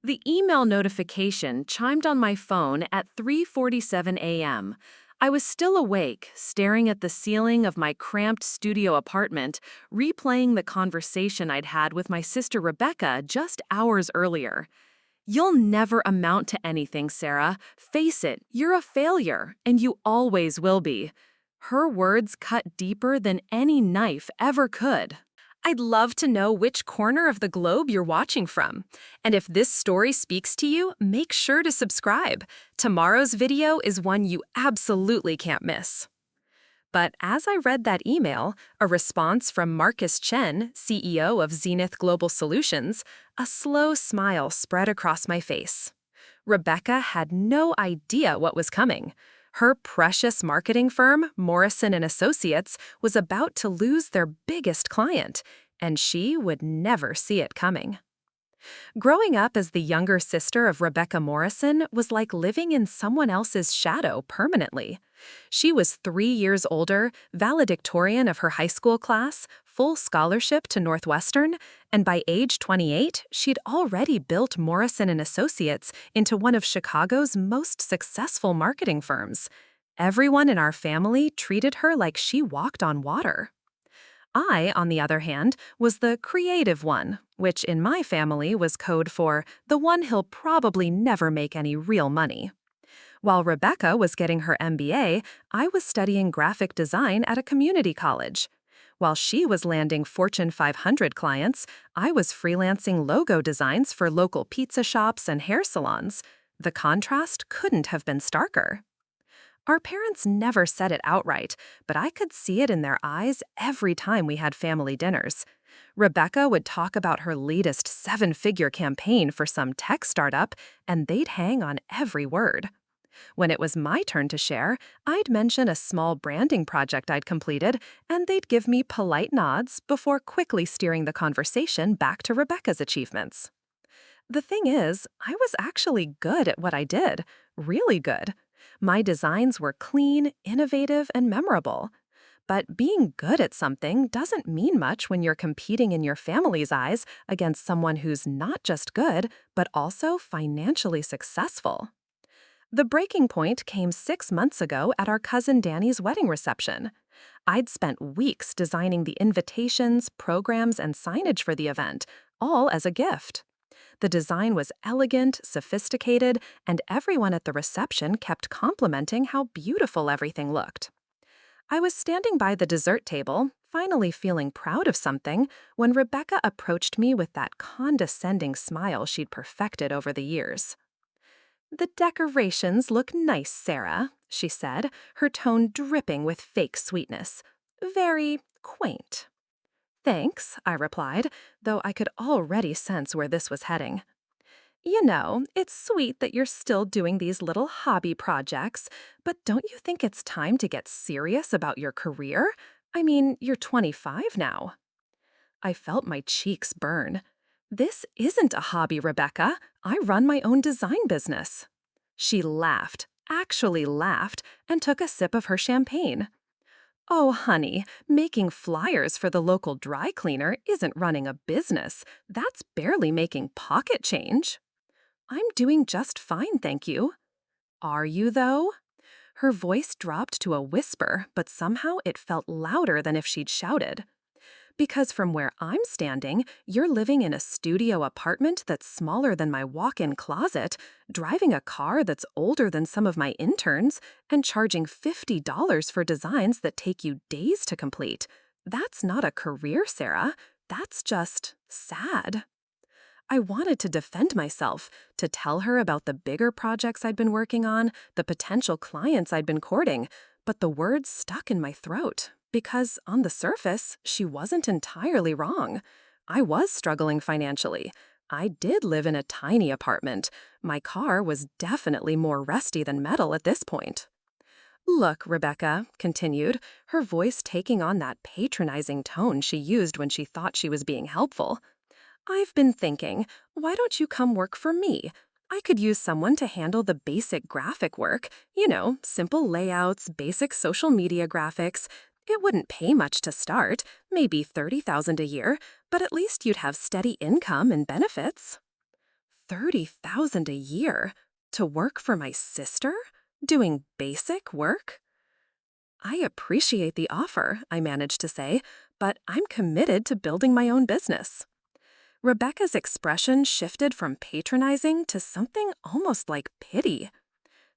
The email notification chimed on my phone at 3:47 a.m. I was still awake, staring at the ceiling of my cramped studio apartment, replaying the conversation I'd had with my sister Rebecca just hours earlier. "You'll never amount to anything, Sarah. Face it, you're a failure, and you always will be." Her words cut deeper than any knife ever could. I'd love to know which corner of the globe you're watching from. And if this story speaks to you, make sure to subscribe. Tomorrow's video is one you absolutely can't miss. But as I read that email, a response from Marcus Chen, CEO of Zenith Global Solutions, a slow smile spread across my face. Rebecca had no idea what was coming. Her precious marketing firm, Morrison and Associates, was about to lose their biggest client, and she would never see it coming. Growing up as the younger sister of Rebecca Morrison was like living in someone else's shadow permanently. She was 3 years older, valedictorian of her high school class, full scholarship to Northwestern, and by age 28, she'd already built Morrison and Associates into one of Chicago's most successful marketing firms. Everyone in our family treated her like she walked on water. I, on the other hand, was the creative one, which in my family was code for the one who'll probably never make any real money. While Rebecca was getting her MBA, I was studying graphic design at a community college. While she was landing Fortune 500 clients, I was freelancing logo designs for local pizza shops and hair salons. The contrast couldn't have been starker. Our parents never said it outright, but I could see it in their eyes every time we had family dinners. Rebecca would talk about her latest 7-figure campaign for some tech startup, and they'd hang on every word. When it was my turn to share, I'd mention a small branding project I'd completed, and they'd give me polite nods before quickly steering the conversation back to Rebecca's achievements. The thing is, I was actually good at what I did, really good. My designs were clean, innovative, and memorable. But being good at something doesn't mean much when you're competing in your family's eyes against someone who's not just good, but also financially successful. The breaking point came 6 months ago at our cousin Danny's wedding reception. I'd spent weeks designing the invitations, programs, and signage for the event, all as a gift. The design was elegant, sophisticated, and everyone at the reception kept complimenting how beautiful everything looked. I was standing by the dessert table, finally feeling proud of something, when Rebecca approached me with that condescending smile she'd perfected over the years. "The decorations look nice, Sarah," she said, her tone dripping with fake sweetness. "Very quaint." "Thanks," I replied, though I could already sense where this was heading. "You know, it's sweet that you're still doing these little hobby projects, but don't you think it's time to get serious about your career? I mean, you're 25 now." I felt my cheeks burn. "This isn't a hobby, Rebecca. I run my own design business." She laughed, actually laughed, and took a sip of her champagne. "Oh, honey, making flyers for the local dry cleaner isn't running a business. That's barely making pocket change." "I'm doing just fine, thank you." "Are you, though?" Her voice dropped to a whisper, but somehow it felt louder than if she'd shouted. "Because from where I'm standing, you're living in a studio apartment that's smaller than my walk-in closet, driving a car that's older than some of my interns, and charging $50 for designs that take you days to complete. That's not a career, Sarah. That's just sad." I wanted to defend myself, to tell her about the bigger projects I'd been working on, the potential clients I'd been courting, but the words stuck in my throat. Because, on the surface, she wasn't entirely wrong. I was struggling financially. I did live in a tiny apartment. My car was definitely more rusty than metal at this point. "Look," Rebecca continued, her voice taking on that patronizing tone she used when she thought she was being helpful. "I've been thinking, why don't you come work for me? I could use someone to handle the basic graphic work, simple layouts, basic social media graphics. It wouldn't pay much to start, maybe $30,000 a year, but at least you'd have steady income and benefits." $30,000 a year to work for my sister, doing basic work? I appreciate the offer, I managed to say, but I'm committed to building my own business. Rebecca's expression shifted from patronizing to something almost like pity.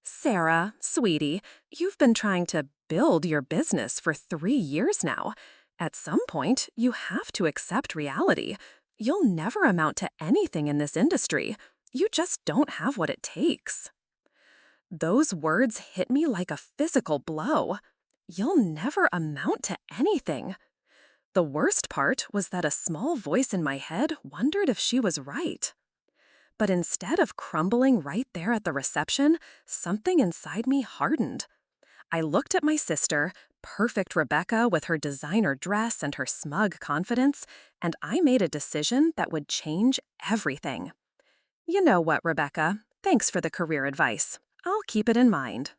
Sarah, sweetie, you've been trying to build your business for 3 years now. At some point, you have to accept reality. You'll never amount to anything in this industry. You just don't have what it takes. Those words hit me like a physical blow. You'll never amount to anything. The worst part was that a small voice in my head wondered if she was right. But instead of crumbling right there at the reception, something inside me hardened. I looked at my sister, perfect Rebecca with her designer dress and her smug confidence, and I made a decision that would change everything. You know what, Rebecca? Thanks for the career advice. I'll keep it in mind.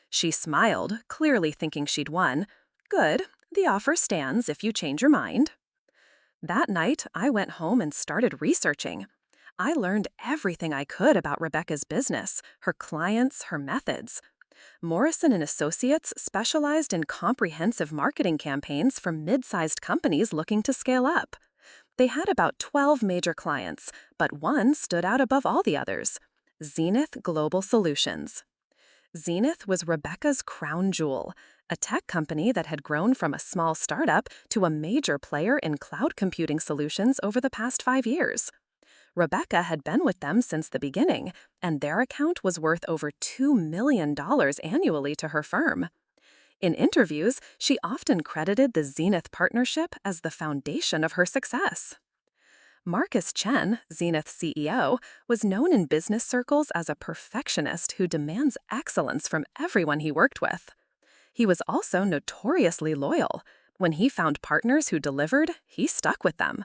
She smiled, clearly thinking she'd won. Good, the offer stands if you change your mind. That night, I went home and started researching. I learned everything I could about Rebecca's business, her clients, her methods. Morrison & Associates specialized in comprehensive marketing campaigns for mid-sized companies looking to scale up. They had about 12 major clients, but one stood out above all the others: Zenith Global Solutions. Zenith was Rebecca's crown jewel, a tech company that had grown from a small startup to a major player in cloud computing solutions over the past 5 years. Rebecca had been with them since the beginning, and their account was worth over $2 million annually to her firm. In interviews, she often credited the Zenith partnership as the foundation of her success. Marcus Chen, Zenith's CEO, was known in business circles as a perfectionist who demands excellence from everyone he worked with. He was also notoriously loyal. When he found partners who delivered, he stuck with them.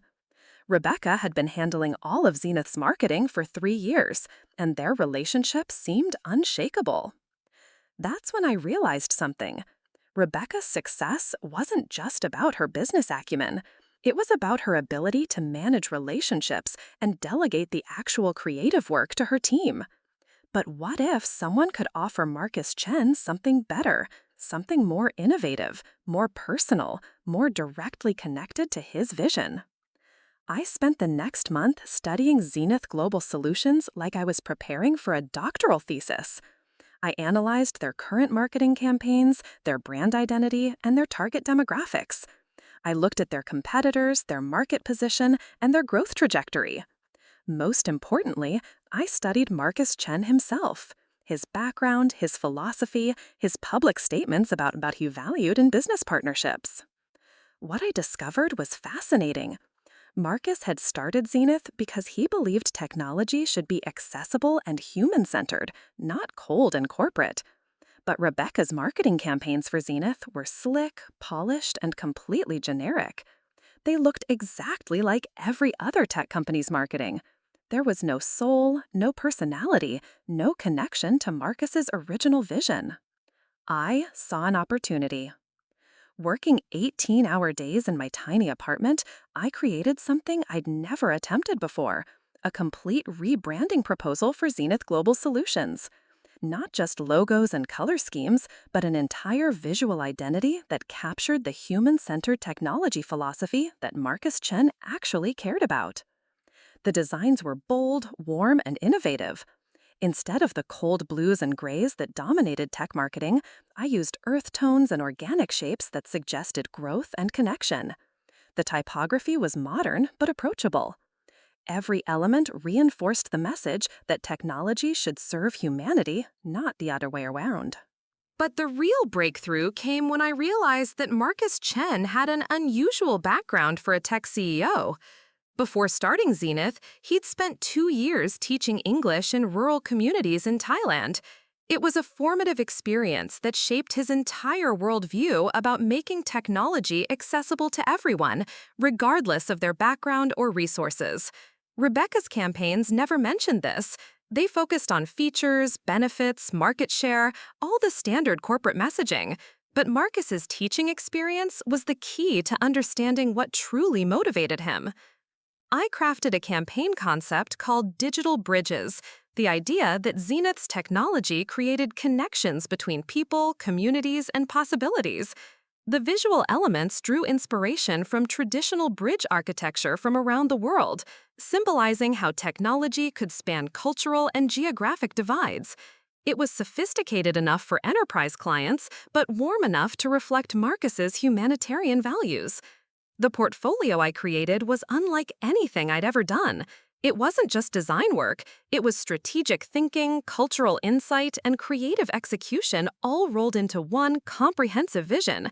Rebecca had been handling all of Zenith's marketing for 3 years, and their relationship seemed unshakable. That's when I realized something. Rebecca's success wasn't just about her business acumen. It was about her ability to manage relationships and delegate the actual creative work to her team. But what if someone could offer Marcus Chen something better, something more innovative, more personal, more directly connected to his vision? I spent the next month studying Zenith Global Solutions like I was preparing for a doctoral thesis. I analyzed their current marketing campaigns, their brand identity, and their target demographics. I looked at their competitors, their market position, and their growth trajectory. Most importantly, I studied Marcus Chen himself, his background, his philosophy, his public statements about what he valued in business partnerships. What I discovered was fascinating. Marcus had started Zenith because he believed technology should be accessible and human-centered, not cold and corporate. But Rebecca's marketing campaigns for Zenith were slick, polished, and completely generic. They looked exactly like every other tech company's marketing. There was no soul, no personality, no connection to Marcus's original vision. I saw an opportunity. Working 18-hour days in my tiny apartment, I created something I'd never attempted before: a complete rebranding proposal for Zenith Global Solutions. Not just logos and color schemes, but an entire visual identity that captured the human-centered technology philosophy that Marcus Chen actually cared about. The designs were bold, warm, and innovative. Instead of the cold blues and grays that dominated tech marketing, I used earth tones and organic shapes that suggested growth and connection. The typography was modern but approachable. Every element reinforced the message that technology should serve humanity, not the other way around. But the real breakthrough came when I realized that Marcus Chen had an unusual background for a tech CEO. Before starting Zenith, he'd spent 2 years teaching English in rural communities in Thailand. It was a formative experience that shaped his entire worldview about making technology accessible to everyone, regardless of their background or resources. Rebecca's campaigns never mentioned this. They focused on features, benefits, market share, all the standard corporate messaging. But Marcus's teaching experience was the key to understanding what truly motivated him. I crafted a campaign concept called Digital Bridges, the idea that Zenith's technology created connections between people, communities, and possibilities. The visual elements drew inspiration from traditional bridge architecture from around the world, symbolizing how technology could span cultural and geographic divides. It was sophisticated enough for enterprise clients, but warm enough to reflect Marcus's humanitarian values. The portfolio I created was unlike anything I'd ever done. It wasn't just design work, it was strategic thinking, cultural insight, and creative execution all rolled into one comprehensive vision.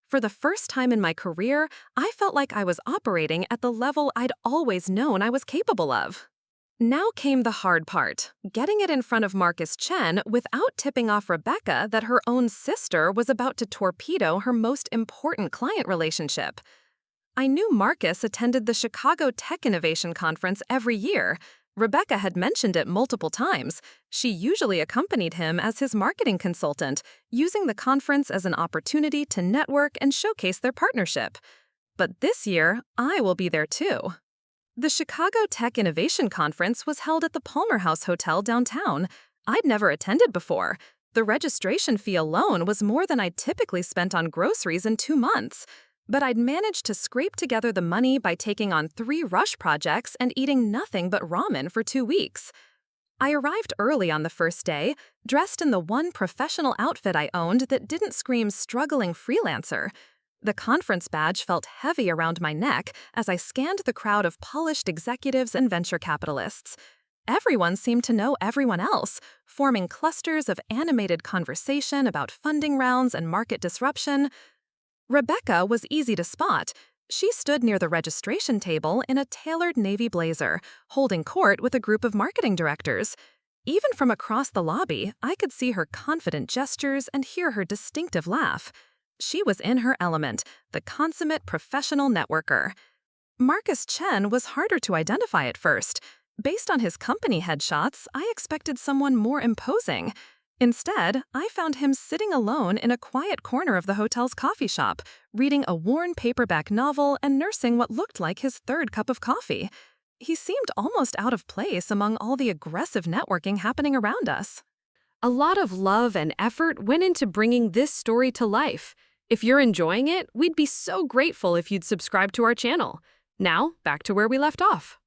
For the first time in my career, I felt like I was operating at the level I'd always known I was capable of. Now came the hard part, getting it in front of Marcus Chen without tipping off Rebecca that her own sister was about to torpedo her most important client relationship. I knew Marcus attended the Chicago Tech Innovation Conference every year. Rebecca had mentioned it multiple times. She usually accompanied him as his marketing consultant, using the conference as an opportunity to network and showcase their partnership. But this year, I will be there too. The Chicago Tech Innovation Conference was held at the Palmer House Hotel downtown. I'd never attended before. The registration fee alone was more than I'd typically spent on groceries in 2 months. But I'd managed to scrape together the money by taking on 3 rush projects and eating nothing but ramen for 2 weeks. I arrived early on the first day, dressed in the one professional outfit I owned that didn't scream struggling freelancer. The conference badge felt heavy around my neck as I scanned the crowd of polished executives and venture capitalists. Everyone seemed to know everyone else, forming clusters of animated conversation about funding rounds and market disruption. Rebecca was easy to spot. She stood near the registration table in a tailored navy blazer, holding court with a group of marketing directors. Even from across the lobby, I could see her confident gestures and hear her distinctive laugh. She was in her element, the consummate professional networker. Marcus Chen was harder to identify at first. Based on his company headshots, I expected someone more imposing. Instead, I found him sitting alone in a quiet corner of the hotel's coffee shop, reading a worn paperback novel and nursing what looked like his 3rd cup of coffee. He seemed almost out of place among all the aggressive networking happening around us. A lot of love and effort went into bringing this story to life. If you're enjoying it, we'd be so grateful if you'd subscribe to our channel. Now, back to where we left off.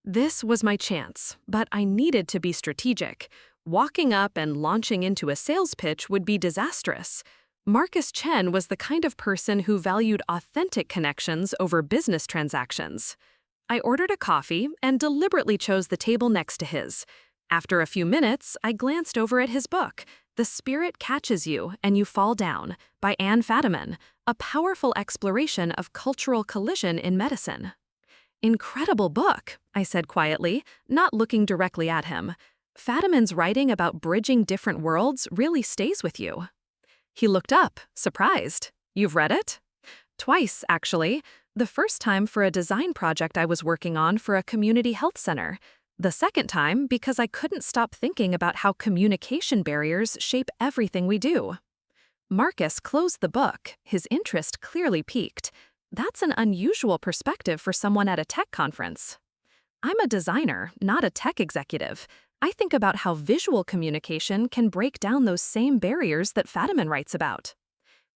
This was my chance, but I needed to be strategic. Walking up and launching into a sales pitch would be disastrous. Marcus Chen was the kind of person who valued authentic connections over business transactions. I ordered a coffee and deliberately chose the table next to his. After a few minutes, I glanced over at his book, The Spirit Catches You and You Fall Down, by Anne Fadiman, a powerful exploration of cultural collision in medicine. Incredible book, I said quietly, not looking directly at him. Fadiman's writing about bridging different worlds really stays with you. He looked up, surprised. You've read it? Twice, actually. The first time for a design project I was working on for a community health center. The second time because I couldn't stop thinking about how communication barriers shape everything we do. Marcus closed the book, his interest clearly piqued. That's an unusual perspective for someone at a tech conference. I'm a designer, not a tech executive. I think about how visual communication can break down those same barriers that Fadiman writes about.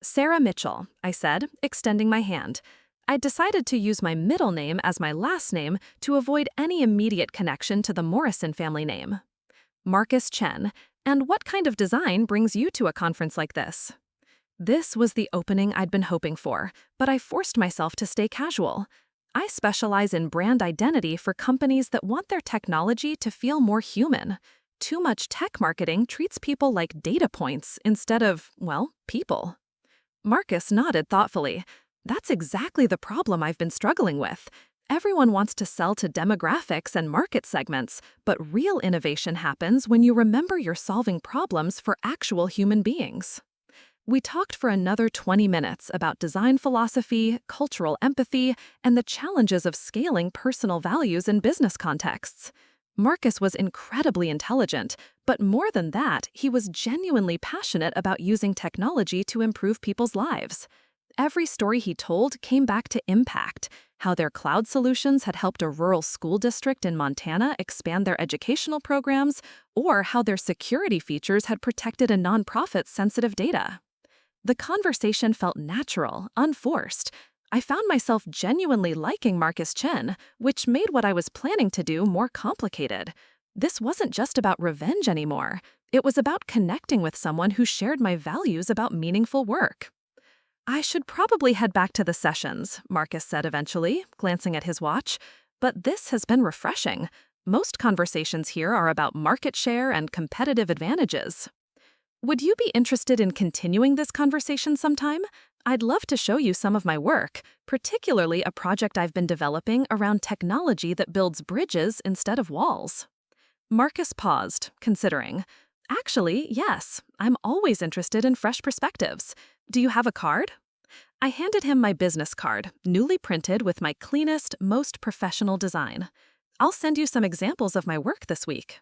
Sarah Mitchell, I said, extending my hand. I'd decided to use my middle name as my last name to avoid any immediate connection to the Morrison family name. Marcus Chen, and what kind of design brings you to a conference like this? This was the opening I'd been hoping for, but I forced myself to stay casual. I specialize in brand identity for companies that want their technology to feel more human. Too much tech marketing treats people like data points instead of, well, people. Marcus nodded thoughtfully. That's exactly the problem I've been struggling with. Everyone wants to sell to demographics and market segments, but real innovation happens when you remember you're solving problems for actual human beings. We talked for another 20 minutes about design philosophy, cultural empathy, and the challenges of scaling personal values in business contexts. Marcus was incredibly intelligent, but more than that, he was genuinely passionate about using technology to improve people's lives. Every story he told came back to impact. how their cloud solutions had helped a rural school district in Montana expand their educational programs, or how their security features had protected a nonprofit's sensitive data. The conversation felt natural, unforced. I found myself genuinely liking Marcus Chen, which made what I was planning to do more complicated. This wasn't just about revenge anymore. It was about connecting with someone who shared my values about meaningful work. I should probably head back to the sessions, Marcus said eventually, glancing at his watch. But this has been refreshing. Most conversations here are about market share and competitive advantages. Would you be interested in continuing this conversation sometime? I'd love to show you some of my work, particularly a project I've been developing around technology that builds bridges instead of walls. Marcus paused, considering. Actually, yes, I'm always interested in fresh perspectives. Do you have a card? I handed him my business card, newly printed with my cleanest, most professional design. I'll send you some examples of my work this week.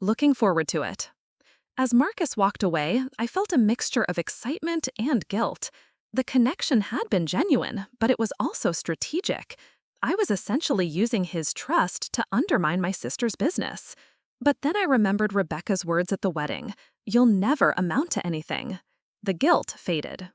Looking forward to it. As Marcus walked away, I felt a mixture of excitement and guilt. The connection had been genuine, but it was also strategic. I was essentially using his trust to undermine my sister's business. But then I remembered Rebecca's words at the wedding, "You'll never amount to anything." The guilt faded.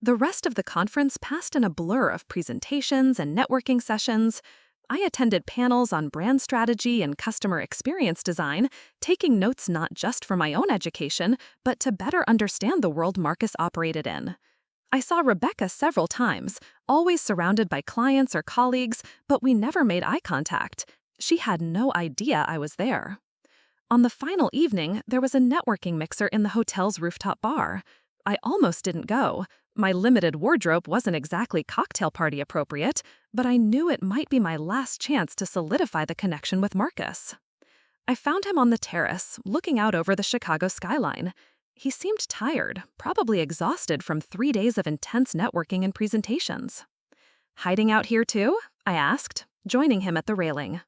The rest of the conference passed in a blur of presentations and networking sessions. I attended panels on brand strategy and customer experience design, taking notes not just for my own education, but to better understand the world Marcus operated in. I saw Rebecca several times, always surrounded by clients or colleagues, but we never made eye contact. She had no idea I was there. On the final evening, there was a networking mixer in the hotel's rooftop bar. I almost didn't go. My limited wardrobe wasn't exactly cocktail party appropriate, but I knew it might be my last chance to solidify the connection with Marcus. I found him on the terrace, looking out over the Chicago skyline. He seemed tired, probably exhausted from 3 days of intense networking and presentations. "Hiding out here too?" I asked, joining him at the railing.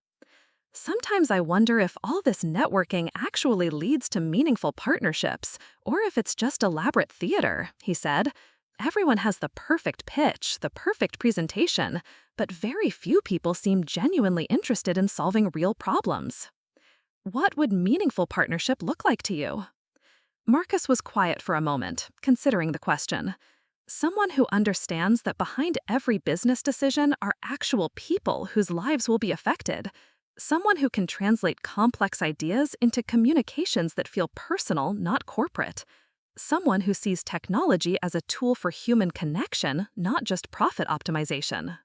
"Sometimes I wonder if all this networking actually leads to meaningful partnerships, or if it's just elaborate theater," he said. "Everyone has the perfect pitch, the perfect presentation, but very few people seem genuinely interested in solving real problems." What would meaningful partnership look like to you? Marcus was quiet for a moment, considering the question. Someone who understands that behind every business decision are actual people whose lives will be affected. Someone who can translate complex ideas into communications that feel personal, not corporate. Someone who sees technology as a tool for human connection, not just profit optimization.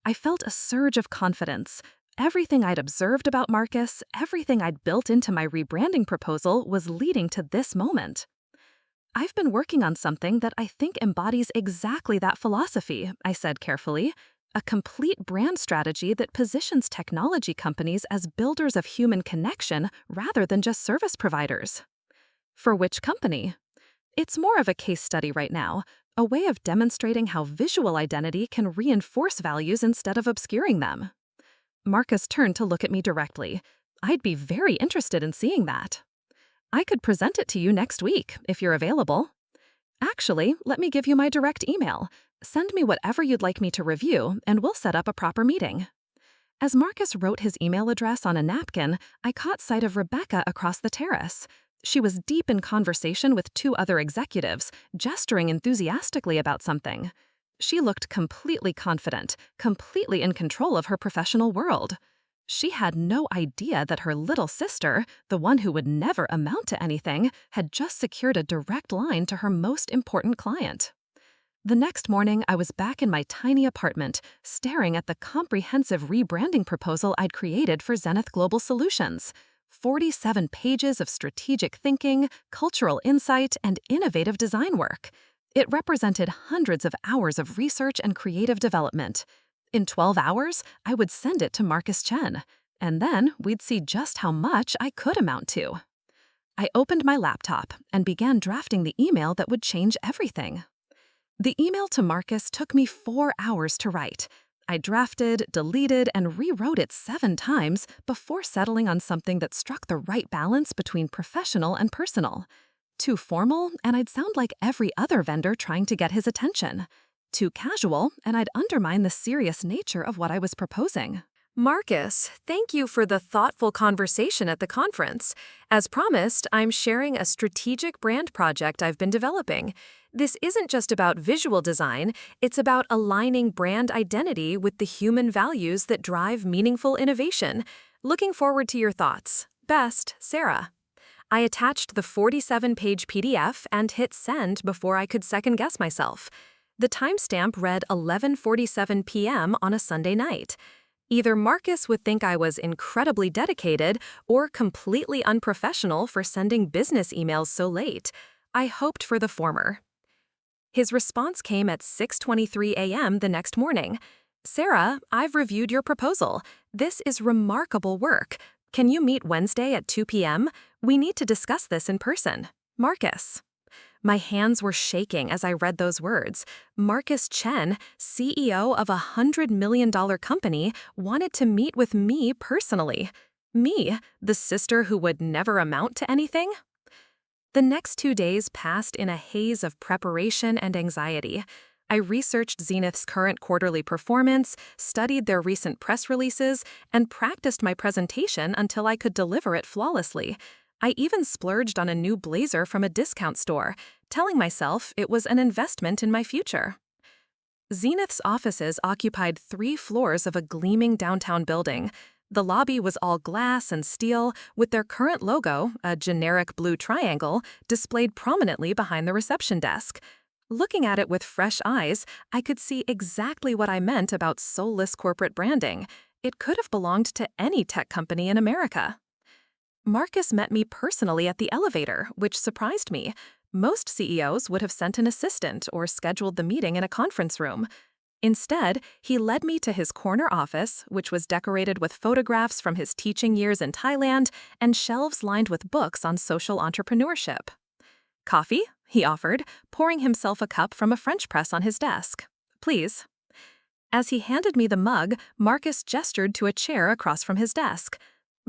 I felt a surge of confidence. Everything I'd observed about Marcus, everything I'd built into my rebranding proposal was leading to this moment. "I've been working on something that I think embodies exactly that philosophy," I said carefully. "A complete brand strategy that positions technology companies as builders of human connection rather than just service providers." "For which company?" "It's more of a case study right now, a way of demonstrating how visual identity can reinforce values instead of obscuring them." Marcus turned to look at me directly. "I'd be very interested in seeing that." "I could present it to you next week, if you're available." "Actually, let me give you my direct email. Send me whatever you'd like me to review, and we'll set up a proper meeting." As Marcus wrote his email address on a napkin, I caught sight of Rebecca across the terrace. She was deep in conversation with 2 other executives, gesturing enthusiastically about something. She looked completely confident, completely in control of her professional world. She had no idea that her little sister, the one who would never amount to anything, had just secured a direct line to her most important client. The next morning, I was back in my tiny apartment, staring at the comprehensive rebranding proposal I'd created for Zenith Global Solutions. 47 pages of strategic thinking, cultural insight, and innovative design work. It represented hundreds of hours of research and creative development. In 12 hours, I would send it to Marcus Chen, and then we'd see just how much I could amount to. I opened my laptop and began drafting the email that would change everything. The email to Marcus took me 4 hours to write. I drafted, deleted, and rewrote it 7 times before settling on something that struck the right balance between professional and personal. Too formal, and I'd sound like every other vendor trying to get his attention. too casual, and I'd undermine the serious nature of what I was proposing. Marcus, thank you for the thoughtful conversation at the conference. As promised, I'm sharing a strategic brand project I've been developing. This isn't just about visual design, it's about aligning brand identity with the human values that drive meaningful innovation. Looking forward to your thoughts. Best, Sarah. I attached the 47-page PDF and hit send before I could second-guess myself. The timestamp read 11:47 p.m. on a Sunday night. Either Marcus would think I was incredibly dedicated or completely unprofessional for sending business emails so late. I hoped for the former. His response came at 6:23 a.m. the next morning. Sarah, I've reviewed your proposal. This is remarkable work. Can you meet Wednesday at 2 p.m.? We need to discuss this in person. Marcus. My hands were shaking as I read those words. Marcus Chen, CEO of a $100 million company, wanted to meet with me personally. Me, the sister who would never amount to anything? The next 2 days passed in a haze of preparation and anxiety. I researched Zenith's current quarterly performance, studied their recent press releases, and practiced my presentation until I could deliver it flawlessly. I even splurged on a new blazer from a discount store, telling myself it was an investment in my future. Zenith's offices occupied 3 floors of a gleaming downtown building. The lobby was all glass and steel, with their current logo, a generic blue triangle, displayed prominently behind the reception desk. Looking at it with fresh eyes, I could see exactly what I meant about soulless corporate branding. It could have belonged to any tech company in America. Marcus met me personally at the elevator, which surprised me. Most CEOs would have sent an assistant or scheduled the meeting in a conference room. Instead, he led me to his corner office, which was decorated with photographs from his teaching years in Thailand and shelves lined with books on social entrepreneurship. Coffee? He offered, pouring himself a cup from a French press on his desk. Please. As he handed me the mug, Marcus gestured to a chair across from his desk.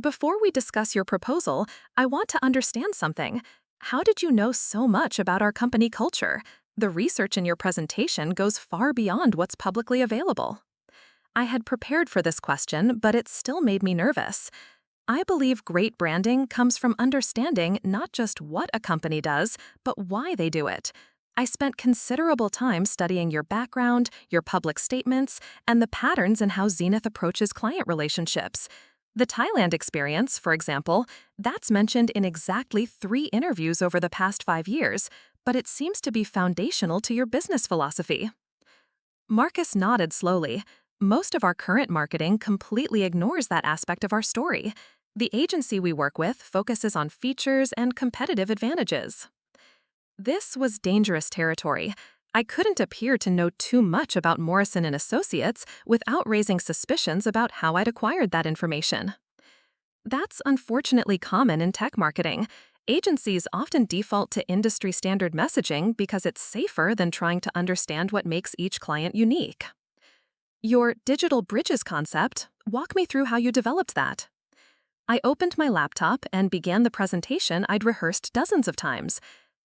Before we discuss your proposal, I want to understand something. How did you know so much about our company culture? The research in your presentation goes far beyond what's publicly available. I had prepared for this question, but it still made me nervous. I believe great branding comes from understanding not just what a company does, but why they do it. I spent considerable time studying your background, your public statements, and the patterns in how Zenith approaches client relationships. The Thailand experience, for example, that's mentioned in exactly 3 interviews over the past 5 years, but it seems to be foundational to your business philosophy. Marcus nodded slowly. Most of our current marketing completely ignores that aspect of our story. The agency we work with focuses on features and competitive advantages. This was dangerous territory. I couldn't appear to know too much about Morrison & Associates without raising suspicions about how I'd acquired that information. That's unfortunately common in tech marketing. Agencies often default to industry-standard messaging because it's safer than trying to understand what makes each client unique. Your digital bridges concept, walk me through how you developed that. I opened my laptop and began the presentation I'd rehearsed dozens of times.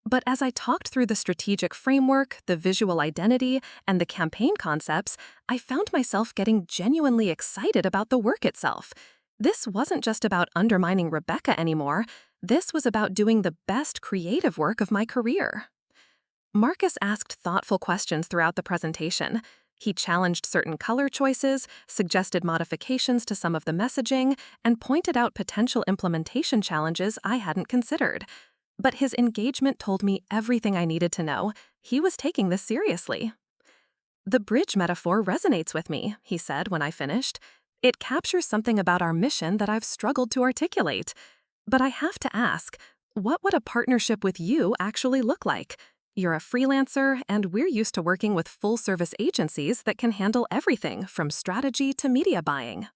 But as I talked through the strategic framework, the visual identity, and the campaign concepts, I found myself getting genuinely excited about the work itself. This wasn't just about undermining Rebecca anymore. This was about doing the best creative work of my career. Marcus asked thoughtful questions throughout the presentation. He challenged certain color choices, suggested modifications to some of the messaging, and pointed out potential implementation challenges I hadn't considered. But his engagement told me everything I needed to know. He was taking this seriously. The bridge metaphor resonates with me, he said when I finished. It captures something about our mission that I've struggled to articulate. But I have to ask, what would a partnership with you actually look like? You're a freelancer, and we're used to working with full-service agencies that can handle everything from strategy to media buying.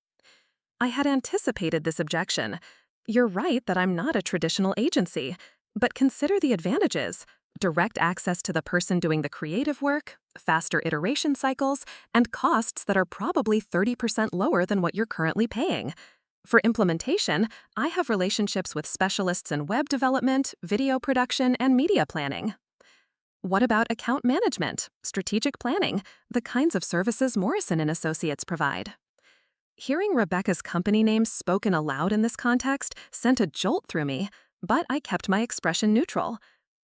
I had anticipated this objection. You're right that I'm not a traditional agency. But consider the advantages: direct access to the person doing the creative work, faster iteration cycles, and costs that are probably 30% lower than what you're currently paying. For implementation, I have relationships with specialists in web development, video production, and media planning. What about account management, strategic planning, the kinds of services Morrison and Associates provide? Hearing Rebecca's company name spoken aloud in this context sent a jolt through me, but I kept my expression neutral.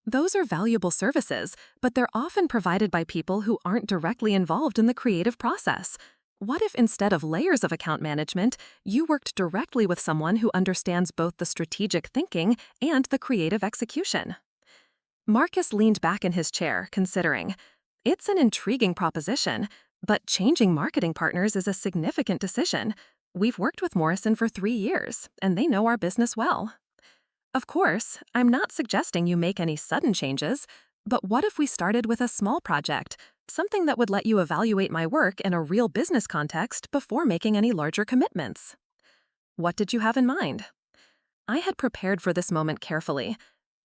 Those are valuable services, but they're often provided by people who aren't directly involved in the creative process. What if instead of layers of account management, you worked directly with someone who understands both the strategic thinking and the creative execution? Marcus leaned back in his chair, considering. It's an intriguing proposition, but changing marketing partners is a significant decision. We've worked with Morrison for 3 years, and they know our business well. Of course, I'm not suggesting you make any sudden changes, but what if we started with a small project, something that would let you evaluate my work in a real business context before making any larger commitments? What did you have in mind? I had prepared for this moment carefully.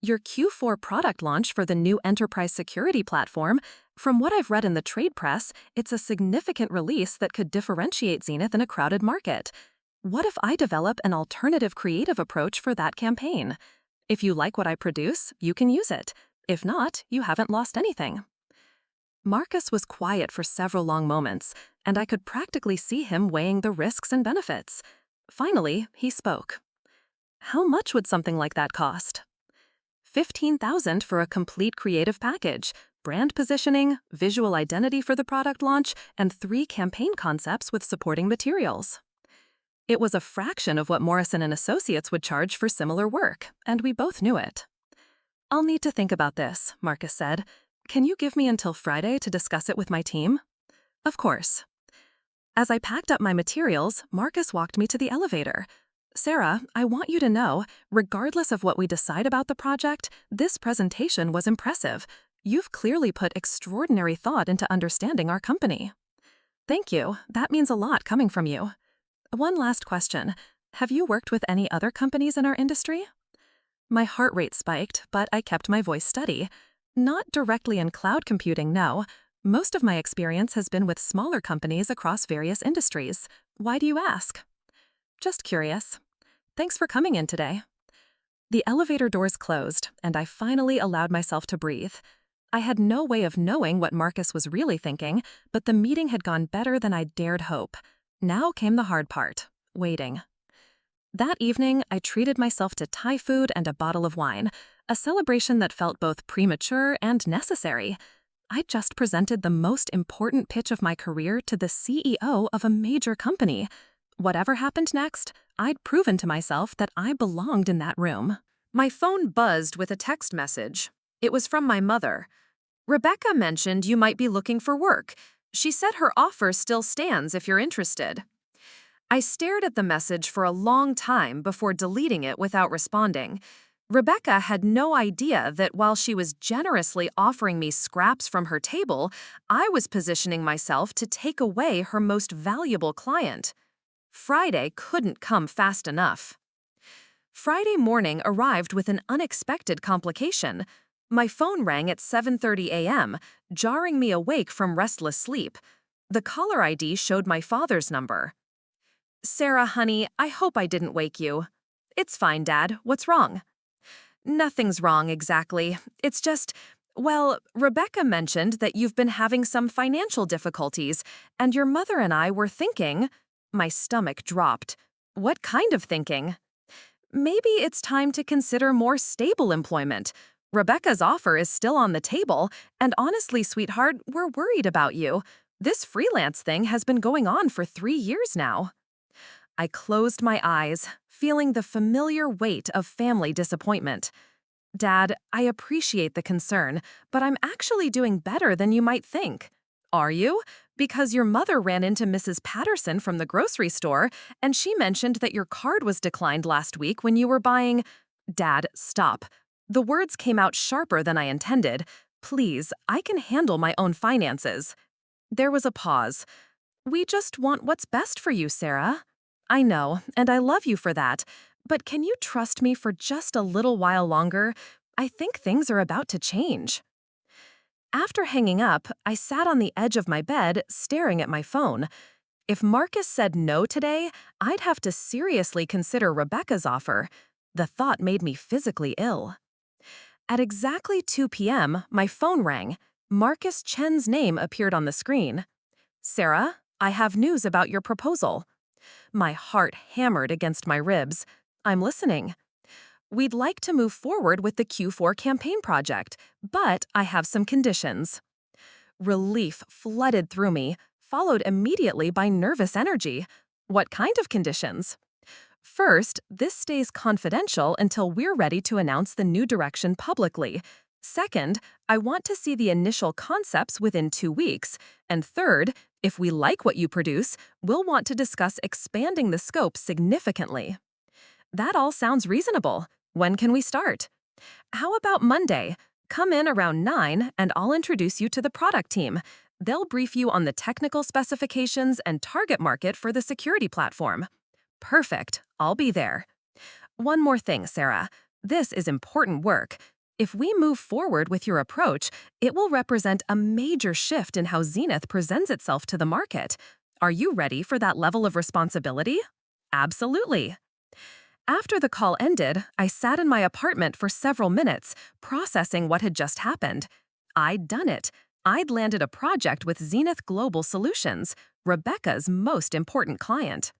Your Q4 product launch for the new enterprise security platform, from what I've read in the trade press, it's a significant release that could differentiate Zenith in a crowded market. What if I develop an alternative creative approach for that campaign? If you like what I produce, you can use it. If not, you haven't lost anything. Marcus was quiet for several long moments, and I could practically see him weighing the risks and benefits. Finally, he spoke. How much would something like that cost? $15,000 for a complete creative package, brand positioning, visual identity for the product launch, and 3 campaign concepts with supporting materials. It was a fraction of what Morrison and Associates would charge for similar work, and we both knew it. I'll need to think about this, Marcus said. Can you give me until Friday to discuss it with my team? Of course. As I packed up my materials, Marcus walked me to the elevator. Sarah, I want you to know, regardless of what we decide about the project, this presentation was impressive. You've clearly put extraordinary thought into understanding our company. Thank you. That means a lot coming from you. One last question. Have you worked with any other companies in our industry? My heart rate spiked, but I kept my voice steady. Not directly in cloud computing, no. Most of my experience has been with smaller companies across various industries. Why do you ask? Just curious. Thanks for coming in today. The elevator doors closed, and I finally allowed myself to breathe. I had no way of knowing what Marcus was really thinking, but the meeting had gone better than I dared hope. Now came the hard part, waiting. That evening, I treated myself to Thai food and a bottle of wine, a celebration that felt both premature and necessary. I just presented the most important pitch of my career to the CEO of a major company. Whatever happened next, I'd proven to myself that I belonged in that room. My phone buzzed with a text message. It was from my mother. Rebecca mentioned you might be looking for work. She said her offer still stands if you're interested. I stared at the message for a long time before deleting it without responding. Rebecca had no idea that while she was generously offering me scraps from her table, I was positioning myself to take away her most valuable client. Friday couldn't come fast enough. Friday morning arrived with an unexpected complication. My phone rang at 7:30 a.m., jarring me awake from restless sleep. The caller ID showed my father's number. Sarah, honey, I hope I didn't wake you. It's fine, Dad. What's wrong? Nothing's wrong exactly. It's just, well, Rebecca mentioned that you've been having some financial difficulties, and your mother and I were thinking. My stomach dropped. What kind of thinking? Maybe it's time to consider more stable employment. Rebecca's offer is still on the table, and honestly, sweetheart, we're worried about you. This freelance thing has been going on for 3 years now. I closed my eyes, feeling the familiar weight of family disappointment. Dad, I appreciate the concern, but I'm actually doing better than you might think. Are you? Because your mother ran into Mrs. Patterson from the grocery store, and she mentioned that your card was declined last week when you were buying. Dad, stop. The words came out sharper than I intended. Please, I can handle my own finances. There was a pause. We just want what's best for you, Sarah. I know, and I love you for that. But can you trust me for just a little while longer? I think things are about to change. After hanging up, I sat on the edge of my bed, staring at my phone. If Marcus said no today, I'd have to seriously consider Rebecca's offer. The thought made me physically ill. At exactly 2 p.m., my phone rang. Marcus Chen's name appeared on the screen. "Sarah, I have news about your proposal." My heart hammered against my ribs. "I'm listening." "We'd like to move forward with the Q4 campaign project, but I have some conditions." Relief flooded through me, followed immediately by nervous energy. "What kind of conditions?" "First, this stays confidential until we're ready to announce the new direction publicly. Second, I want to see the initial concepts within 2 weeks. And third, if we like what you produce, we'll want to discuss expanding the scope significantly." That all sounds reasonable. When can we start? "How about Monday? Come in around 9 and I'll introduce you to the product team. They'll brief you on the technical specifications and target market for the security platform." "Perfect. I'll be there." "One more thing, Sarah. This is important work. If we move forward with your approach, it will represent a major shift in how Zenith presents itself to the market. Are you ready for that level of responsibility?" "Absolutely." After the call ended, I sat in my apartment for several minutes, processing what had just happened. I'd done it. I'd landed a project with Zenith Global Solutions, Rebecca's most important client.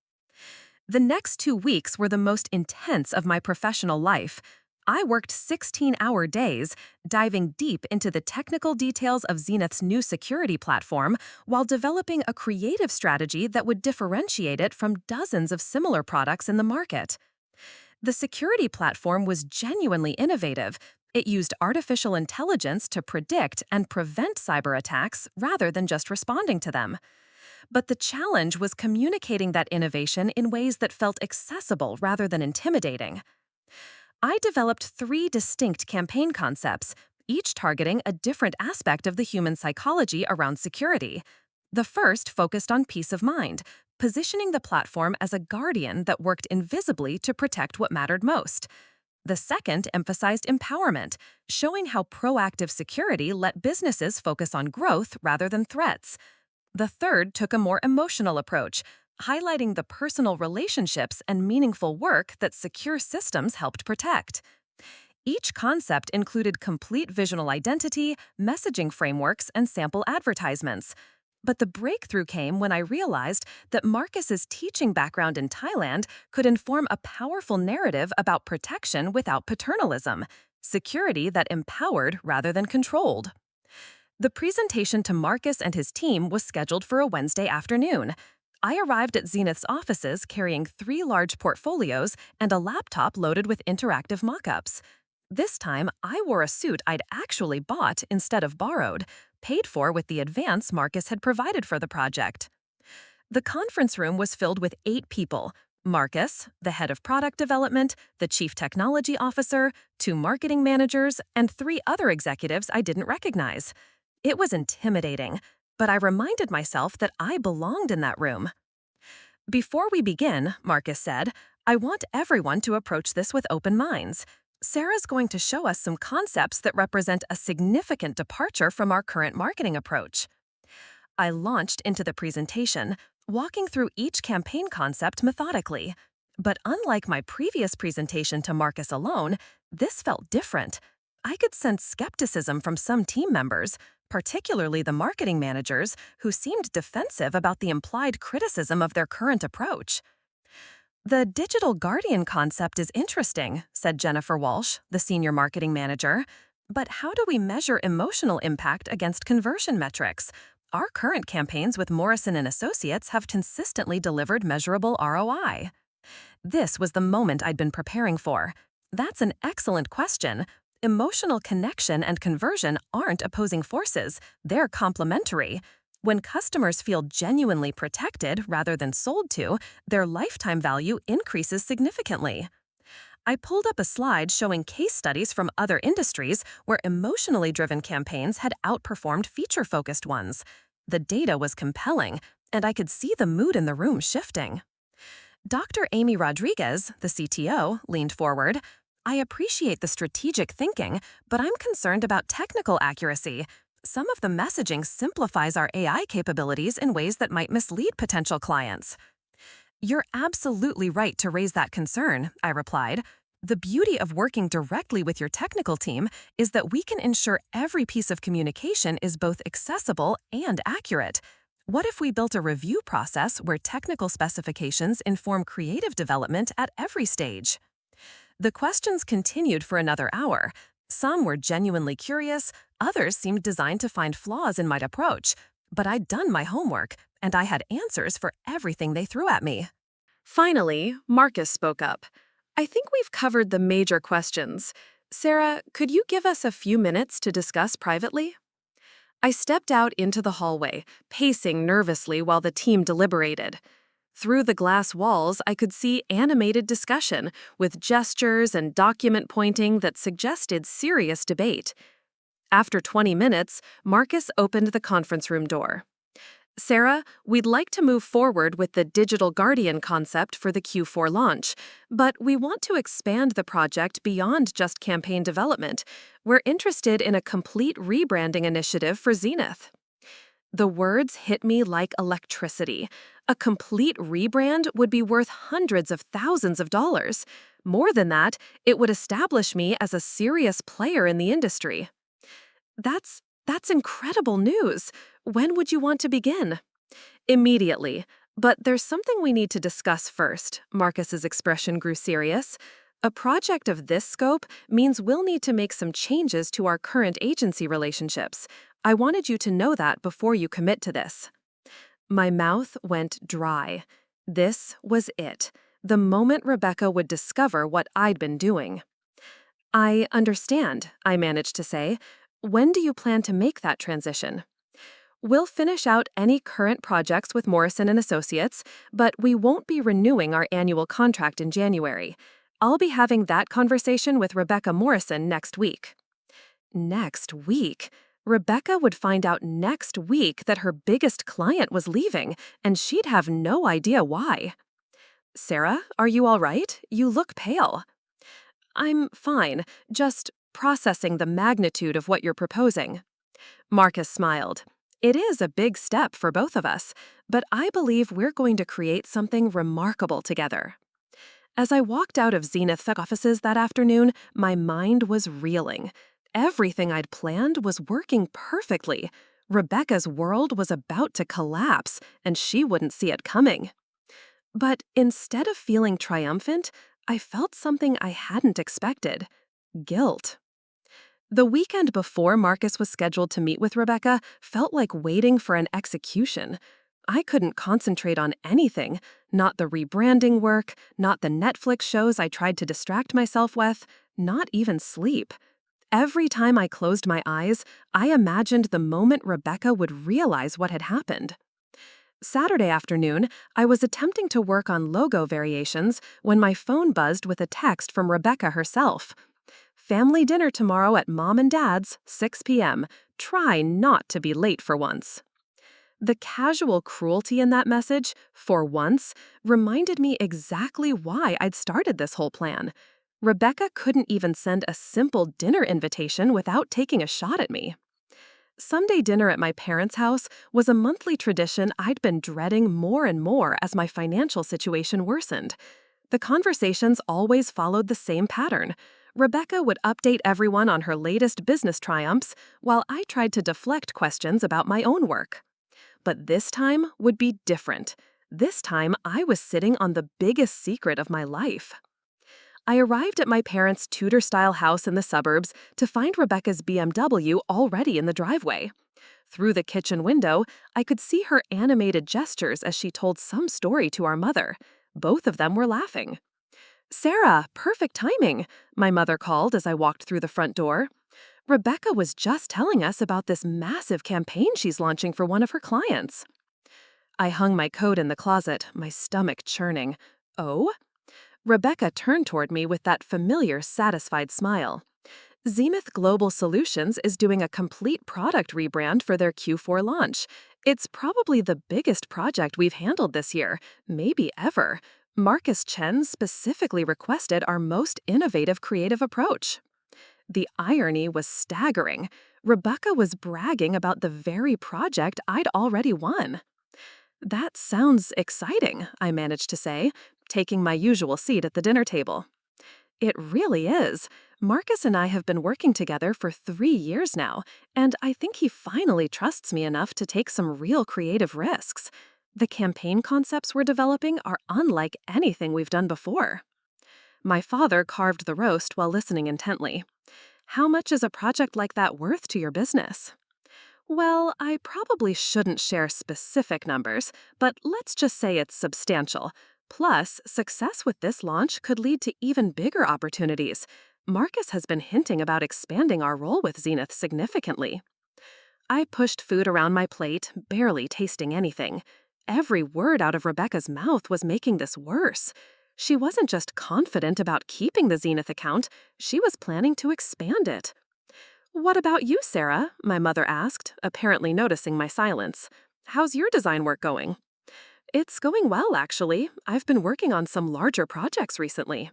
The next 2 weeks were the most intense of my professional life. I worked 16-hour days, diving deep into the technical details of Zenith's new security platform while developing a creative strategy that would differentiate it from dozens of similar products in the market. The security platform was genuinely innovative. It used artificial intelligence to predict and prevent cyber attacks rather than just responding to them. But the challenge was communicating that innovation in ways that felt accessible rather than intimidating. I developed 3 distinct campaign concepts, each targeting a different aspect of the human psychology around security. The first focused on peace of mind, positioning the platform as a guardian that worked invisibly to protect what mattered most. The second emphasized empowerment, showing how proactive security let businesses focus on growth rather than threats. The third took a more emotional approach, highlighting the personal relationships and meaningful work that secure systems helped protect. Each concept included complete visual identity, messaging frameworks, and sample advertisements. But the breakthrough came when I realized that Marcus's teaching background in Thailand could inform a powerful narrative about protection without paternalism, security that empowered rather than controlled. The presentation to Marcus and his team was scheduled for a Wednesday afternoon. I arrived at Zenith's offices carrying 3 large portfolios and a laptop loaded with interactive mock-ups. This time, I wore a suit I'd actually bought instead of borrowed, paid for with the advance Marcus had provided for the project. The conference room was filled with 8 people: Marcus, the head of product development, the chief technology officer, 2 marketing managers, and 3 other executives I didn't recognize. It was intimidating, but I reminded myself that I belonged in that room. "Before we begin," Marcus said, "I want everyone to approach this with open minds. Sarah's going to show us some concepts that represent a significant departure from our current marketing approach." I launched into the presentation, walking through each campaign concept methodically. But unlike my previous presentation to Marcus alone, this felt different. I could sense skepticism from some team members, particularly the marketing managers, who seemed defensive about the implied criticism of their current approach. "The digital guardian concept is interesting," said Jennifer Walsh, the senior marketing manager. "But how do we measure emotional impact against conversion metrics? Our current campaigns with Morrison & Associates have consistently delivered measurable ROI." This was the moment I'd been preparing for. That's an excellent question. Emotional connection and conversion aren't opposing forces, they're complementary. When customers feel genuinely protected rather than sold to, their lifetime value increases significantly. I pulled up a slide showing case studies from other industries where emotionally driven campaigns had outperformed feature-focused ones. The data was compelling, and I could see the mood in the room shifting. Dr. Amy Rodriguez, the CTO, leaned forward. "I appreciate the strategic thinking, but I'm concerned about technical accuracy. Some of the messaging simplifies our AI capabilities in ways that might mislead potential clients." "You're absolutely right to raise that concern," I replied. The beauty of working directly with your technical team is that we can ensure every piece of communication is both accessible and accurate. What if we built a review process where technical specifications inform creative development at every stage? The questions continued for another hour. Some were genuinely curious, others seemed designed to find flaws in my approach. But I'd done my homework, and I had answers for everything they threw at me. Finally, Marcus spoke up. I think we've covered the major questions. Sarah, could you give us a few minutes to discuss privately? I stepped out into the hallway, pacing nervously while the team deliberated. Through the glass walls, I could see animated discussion, with gestures and document pointing that suggested serious debate. After 20 minutes, Marcus opened the conference room door. Sarah, we'd like to move forward with the Digital Guardian concept for the Q4 launch, but we want to expand the project beyond just campaign development. We're interested in a complete rebranding initiative for Zenith. The words hit me like electricity. A complete rebrand would be worth hundreds of thousands of dollars. More than that, it would establish me as a serious player in the industry. That's incredible news. When would you want to begin? Immediately. But there's something we need to discuss first. Marcus's expression grew serious. A project of this scope means we'll need to make some changes to our current agency relationships. I wanted you to know that before you commit to this. My mouth went dry. This was it. The moment Rebecca would discover what I'd been doing. I understand, I managed to say. When do you plan to make that transition? We'll finish out any current projects with Morrison & Associates, but we won't be renewing our annual contract in January. I'll be having that conversation with Rebecca Morrison next week. Next week? Rebecca would find out next week that her biggest client was leaving, and she'd have no idea why. Sarah, are you all right? You look pale. I'm fine, just processing the magnitude of what you're proposing. Marcus smiled. It is a big step for both of us, but I believe we're going to create something remarkable together. As I walked out of Zenith's offices that afternoon, my mind was reeling. Everything I'd planned was working perfectly. Rebecca's world was about to collapse, and she wouldn't see it coming. But instead of feeling triumphant, I felt something I hadn't expected: guilt. The weekend before Marcus was scheduled to meet with Rebecca felt like waiting for an execution. I couldn't concentrate on anything, not the rebranding work, not the Netflix shows I tried to distract myself with, not even sleep. Every time I closed my eyes, I imagined the moment Rebecca would realize what had happened. Saturday afternoon, I was attempting to work on logo variations when my phone buzzed with a text from Rebecca herself. Family dinner tomorrow at Mom and Dad's, 6 p.m. Try not to be late for once. The casual cruelty in that message, for once, reminded me exactly why I'd started this whole plan. Rebecca couldn't even send a simple dinner invitation without taking a shot at me. Sunday dinner at my parents' house was a monthly tradition I'd been dreading more and more as my financial situation worsened. The conversations always followed the same pattern. Rebecca would update everyone on her latest business triumphs, while I tried to deflect questions about my own work. But this time would be different. This time I was sitting on the biggest secret of my life. I arrived at my parents' Tudor-style house in the suburbs to find Rebecca's BMW already in the driveway. Through the kitchen window, I could see her animated gestures as she told some story to our mother. Both of them were laughing. "Sarah, perfect timing," my mother called as I walked through the front door. "Rebecca was just telling us about this massive campaign she's launching for one of her clients." I hung my coat in the closet, my stomach churning. "Oh?" Rebecca turned toward me with that familiar, satisfied smile. Zenith Global Solutions is doing a complete product rebrand for their Q4 launch. It's probably the biggest project we've handled this year, maybe ever. Marcus Chen specifically requested our most innovative creative approach. The irony was staggering. Rebecca was bragging about the very project I'd already won. "That sounds exciting," I managed to say, taking my usual seat at the dinner table. It really is. Marcus and I have been working together for 3 years now, and I think he finally trusts me enough to take some real creative risks. The campaign concepts we're developing are unlike anything we've done before. My father carved the roast while listening intently. How much is a project like that worth to your business? Well, I probably shouldn't share specific numbers, but let's just say it's substantial. Plus, success with this launch could lead to even bigger opportunities. Marcus has been hinting about expanding our role with Zenith significantly. I pushed food around my plate, barely tasting anything. Every word out of Rebecca's mouth was making this worse. She wasn't just confident about keeping the Zenith account, she was planning to expand it. "What about you, Sarah?" my mother asked, apparently noticing my silence. "How's your design work going?" "It's going well, actually. I've been working on some larger projects recently."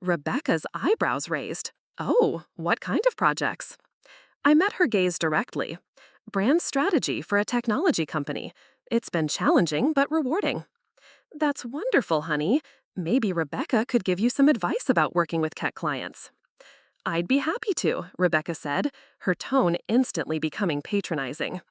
Rebecca's eyebrows raised. "Oh, what kind of projects?" I met her gaze directly. "Brand strategy for a technology company. It's been challenging but rewarding." "That's wonderful, honey. Maybe Rebecca could give you some advice about working with tech clients." "I'd be happy to," Rebecca said, her tone instantly becoming patronizing.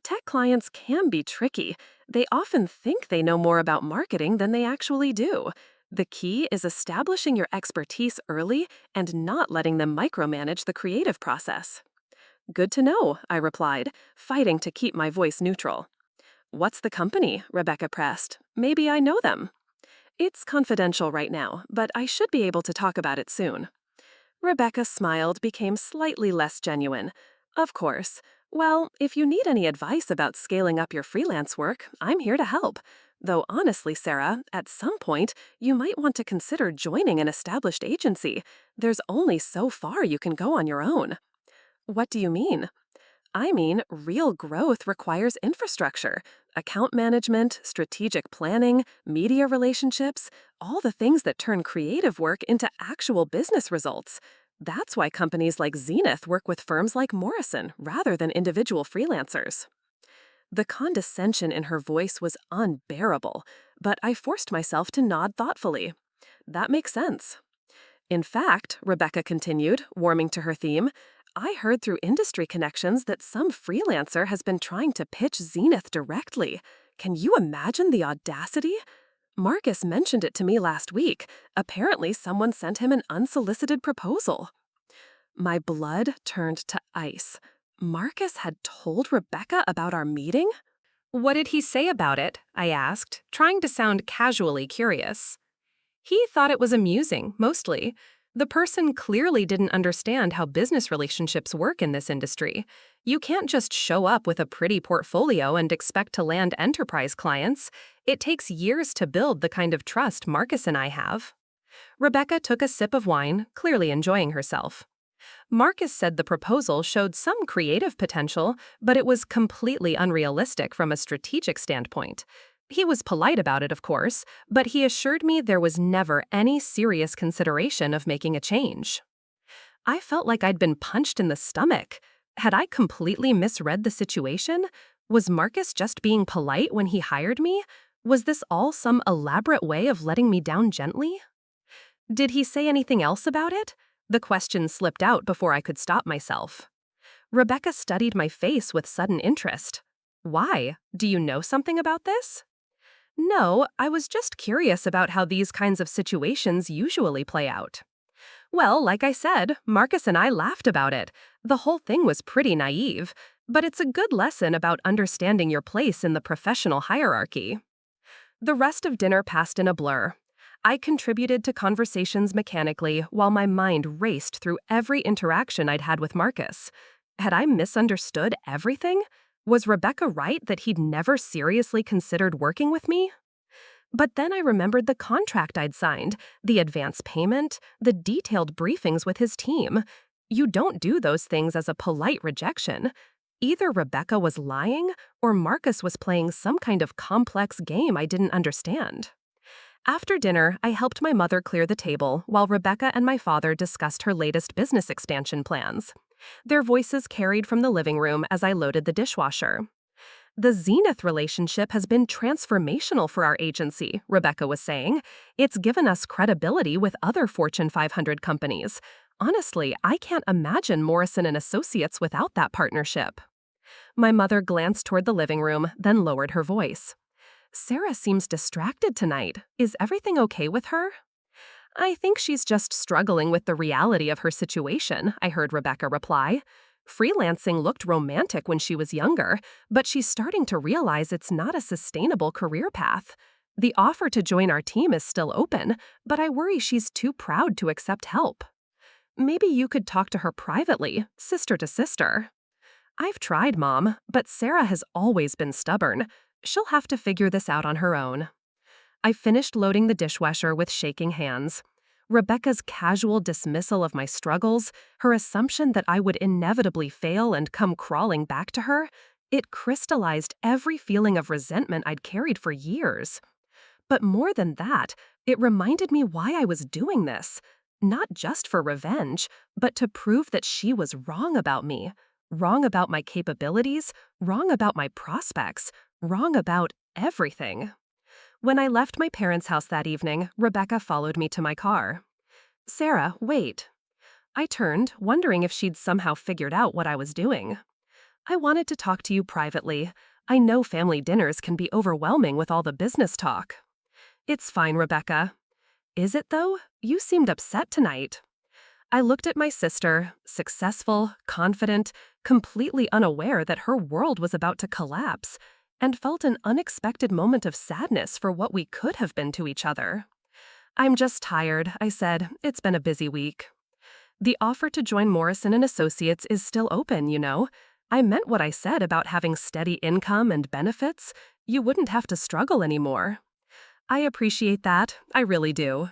Tech clients can be tricky. They often think they know more about marketing than they actually do. The key is establishing your expertise early and not letting them micromanage the creative process. "Good to know," I replied, fighting to keep my voice neutral. "What's the company?" Rebecca pressed. "Maybe I know them." "It's confidential right now, but I should be able to talk about it soon." Rebecca smiled, became slightly less genuine. "Of course. Well, if you need any advice about scaling up your freelance work, I'm here to help. Though honestly, Sarah, at some point, you might want to consider joining an established agency. There's only so far you can go on your own." "What do you mean?" "I mean, real growth requires infrastructure, account management, strategic planning, media relationships, all the things that turn creative work into actual business results. That's why companies like Zenith work with firms like Morrison rather than individual freelancers." The condescension in her voice was unbearable, but I forced myself to nod thoughtfully. "That makes sense." "In fact," Rebecca continued, warming to her theme, "I heard through industry connections that some freelancer has been trying to pitch Zenith directly. Can you imagine the audacity? Marcus mentioned it to me last week. Apparently, someone sent him an unsolicited proposal." My blood turned to ice. Marcus had told Rebecca about our meeting? What did he say about it? I asked, trying to sound casually curious. He thought it was amusing, mostly. The person clearly didn't understand how business relationships work in this industry. You can't just show up with a pretty portfolio and expect to land enterprise clients. It takes years to build the kind of trust Marcus and I have. Rebecca took a sip of wine, clearly enjoying herself. Marcus said the proposal showed some creative potential, but it was completely unrealistic from a strategic standpoint. He was polite about it, of course, but he assured me there was never any serious consideration of making a change. I felt like I'd been punched in the stomach. Had I completely misread the situation? Was Marcus just being polite when he hired me? Was this all some elaborate way of letting me down gently? Did he say anything else about it? The question slipped out before I could stop myself. Rebecca studied my face with sudden interest. "Why? Do you know something about this?" "No, I was just curious about how these kinds of situations usually play out." "Well, like I said, Marcus and I laughed about it. The whole thing was pretty naive, but it's a good lesson about understanding your place in the professional hierarchy." The rest of dinner passed in a blur. I contributed to conversations mechanically while my mind raced through every interaction I'd had with Marcus. Had I misunderstood everything? Was Rebecca right that he'd never seriously considered working with me? But then I remembered the contract I'd signed, the advance payment, the detailed briefings with his team. You don't do those things as a polite rejection. Either Rebecca was lying, or Marcus was playing some kind of complex game I didn't understand. After dinner, I helped my mother clear the table while Rebecca and my father discussed her latest business expansion plans. Their voices carried from the living room as I loaded the dishwasher. The Zenith relationship has been transformational for our agency, Rebecca was saying. It's given us credibility with other Fortune 500 companies. Honestly, I can't imagine Morrison and Associates without that partnership. My mother glanced toward the living room, then lowered her voice. Sarah seems distracted tonight. Is everything okay with her? I think she's just struggling with the reality of her situation, I heard Rebecca reply. Freelancing looked romantic when she was younger, but she's starting to realize it's not a sustainable career path. The offer to join our team is still open, but I worry she's too proud to accept help. Maybe you could talk to her privately, sister to sister. I've tried, Mom, but Sarah has always been stubborn. She'll have to figure this out on her own. I finished loading the dishwasher with shaking hands. Rebecca's casual dismissal of my struggles, her assumption that I would inevitably fail and come crawling back to her, it crystallized every feeling of resentment I'd carried for years. But more than that, it reminded me why I was doing this. Not just for revenge, but to prove that she was wrong about me. Wrong about my capabilities, wrong about my prospects, wrong about everything. When I left my parents' house that evening, Rebecca followed me to my car. Sarah, wait. I turned, wondering if she'd somehow figured out what I was doing. I wanted to talk to you privately. I know family dinners can be overwhelming with all the business talk. It's fine, Rebecca. Is it, though? You seemed upset tonight. I looked at my sister, successful, confident, completely unaware that her world was about to collapse, and felt an unexpected moment of sadness for what we could have been to each other. I'm just tired, I said. It's been a busy week. The offer to join Morrison and Associates is still open, you know. I meant what I said about having steady income and benefits. You wouldn't have to struggle anymore. I appreciate that, I really do.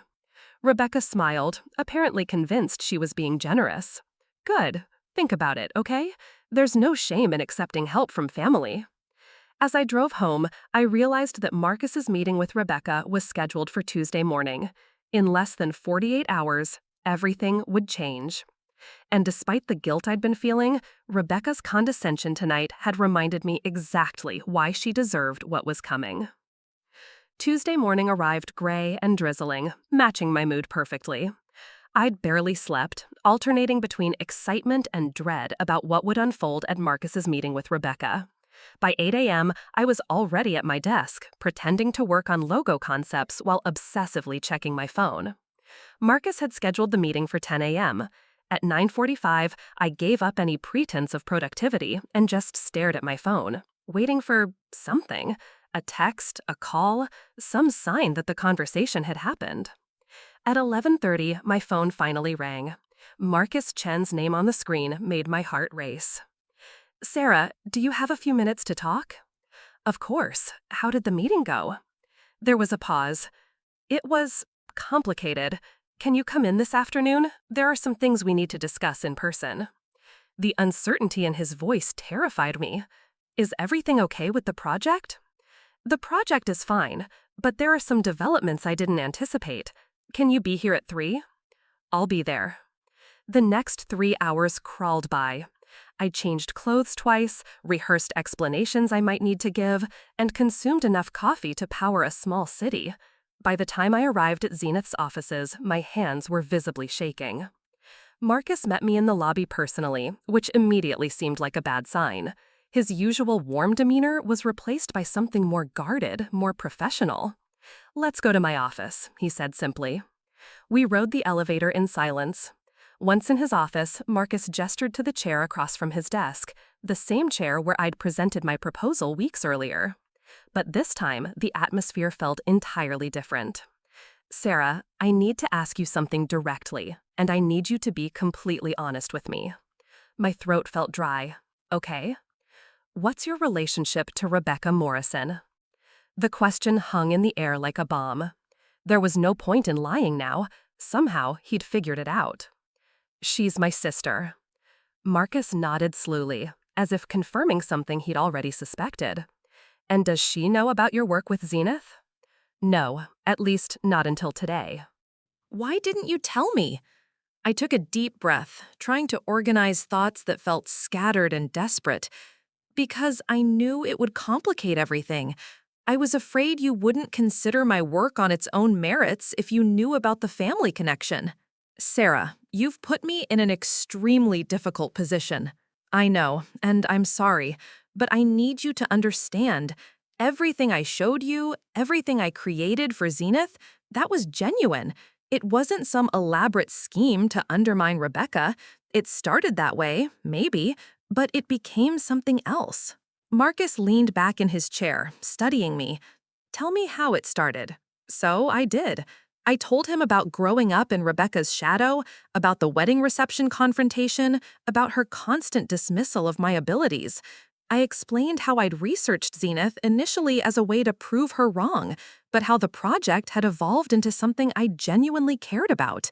Rebecca smiled, apparently convinced she was being generous. Good. Think about it, okay? There's no shame in accepting help from family. As I drove home, I realized that Marcus's meeting with Rebecca was scheduled for Tuesday morning. In less than 48 hours, everything would change. And despite the guilt I'd been feeling, Rebecca's condescension tonight had reminded me exactly why she deserved what was coming. Tuesday morning arrived gray and drizzling, matching my mood perfectly. I'd barely slept, alternating between excitement and dread about what would unfold at Marcus's meeting with Rebecca. By 8 a.m., I was already at my desk, pretending to work on logo concepts while obsessively checking my phone. Marcus had scheduled the meeting for 10 a.m. At 9:45, I gave up any pretense of productivity and just stared at my phone, waiting for something, a text, a call, some sign that the conversation had happened. At 11:30, my phone finally rang. Marcus Chen's name on the screen made my heart race. Sarah, do you have a few minutes to talk? Of course. How did the meeting go? There was a pause. It was complicated. Can you come in this afternoon? There are some things we need to discuss in person. The uncertainty in his voice terrified me. Is everything okay with the project? The project is fine, but there are some developments I didn't anticipate. Can you be here at 3? I'll be there. The next 3 hours crawled by. I changed clothes twice, rehearsed explanations I might need to give, and consumed enough coffee to power a small city. By the time I arrived at Zenith's offices, my hands were visibly shaking. Marcus met me in the lobby personally, which immediately seemed like a bad sign. His usual warm demeanor was replaced by something more guarded, more professional. Let's go to my office, he said simply. We rode the elevator in silence. Once in his office, Marcus gestured to the chair across from his desk, the same chair where I'd presented my proposal weeks earlier. But this time, the atmosphere felt entirely different. Sarah, I need to ask you something directly, and I need you to be completely honest with me. My throat felt dry. Okay? What's your relationship to Rebecca Morrison? The question hung in the air like a bomb. There was no point in lying now. Somehow, he'd figured it out. She's my sister. Marcus nodded slowly, as if confirming something he'd already suspected. And does she know about your work with Zenith? No, at least not until today. Why didn't you tell me? I took a deep breath, trying to organize thoughts that felt scattered and desperate. Because I knew it would complicate everything. I was afraid you wouldn't consider my work on its own merits if you knew about the family connection. Sarah, you've put me in an extremely difficult position. I know, and I'm sorry, but I need you to understand. Everything I showed you, everything I created for Zenith, that was genuine. It wasn't some elaborate scheme to undermine Rebecca. It started that way, maybe, but it became something else. Marcus leaned back in his chair, studying me. Tell me how it started. So I did. I told him about growing up in Rebecca's shadow, about the wedding reception confrontation, about her constant dismissal of my abilities. I explained how I'd researched Zenith initially as a way to prove her wrong, but how the project had evolved into something I genuinely cared about.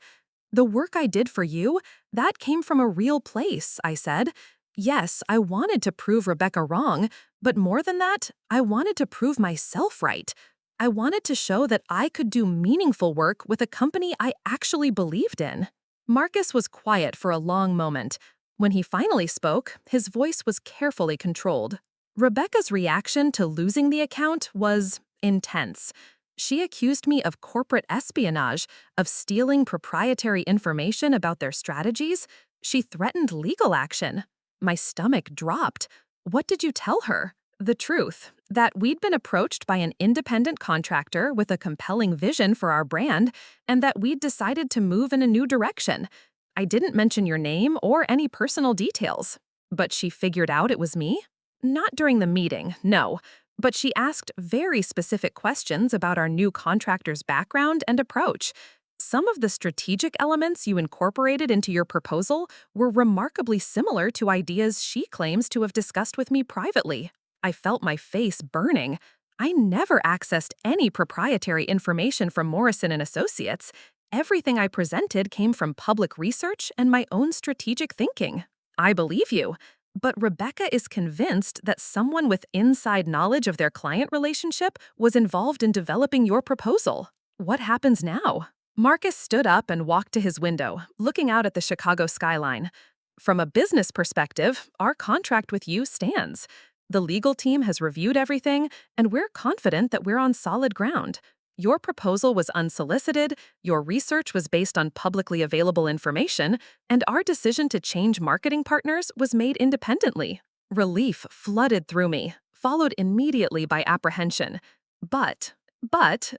The work I did for you, that came from a real place, I said. Yes, I wanted to prove Rebecca wrong, but more than that, I wanted to prove myself right. I wanted to show that I could do meaningful work with a company I actually believed in. Marcus was quiet for a long moment. When he finally spoke, his voice was carefully controlled. Rebecca's reaction to losing the account was intense. She accused me of corporate espionage, of stealing proprietary information about their strategies. She threatened legal action. My stomach dropped. What did you tell her? The truth, that we'd been approached by an independent contractor with a compelling vision for our brand, and that we'd decided to move in a new direction. I didn't mention your name or any personal details. But she figured out it was me? Not during the meeting, no. But she asked very specific questions about our new contractor's background and approach. Some of the strategic elements you incorporated into your proposal were remarkably similar to ideas she claims to have discussed with me privately. I felt my face burning. I never accessed any proprietary information from Morrison & Associates. Everything I presented came from public research and my own strategic thinking. I believe you. But Rebecca is convinced that someone with inside knowledge of their client relationship was involved in developing your proposal. What happens now? Marcus stood up and walked to his window, looking out at the Chicago skyline. From a business perspective, our contract with you stands. The legal team has reviewed everything, and we're confident that we're on solid ground. Your proposal was unsolicited, your research was based on publicly available information, and our decision to change marketing partners was made independently. Relief flooded through me, followed immediately by apprehension. But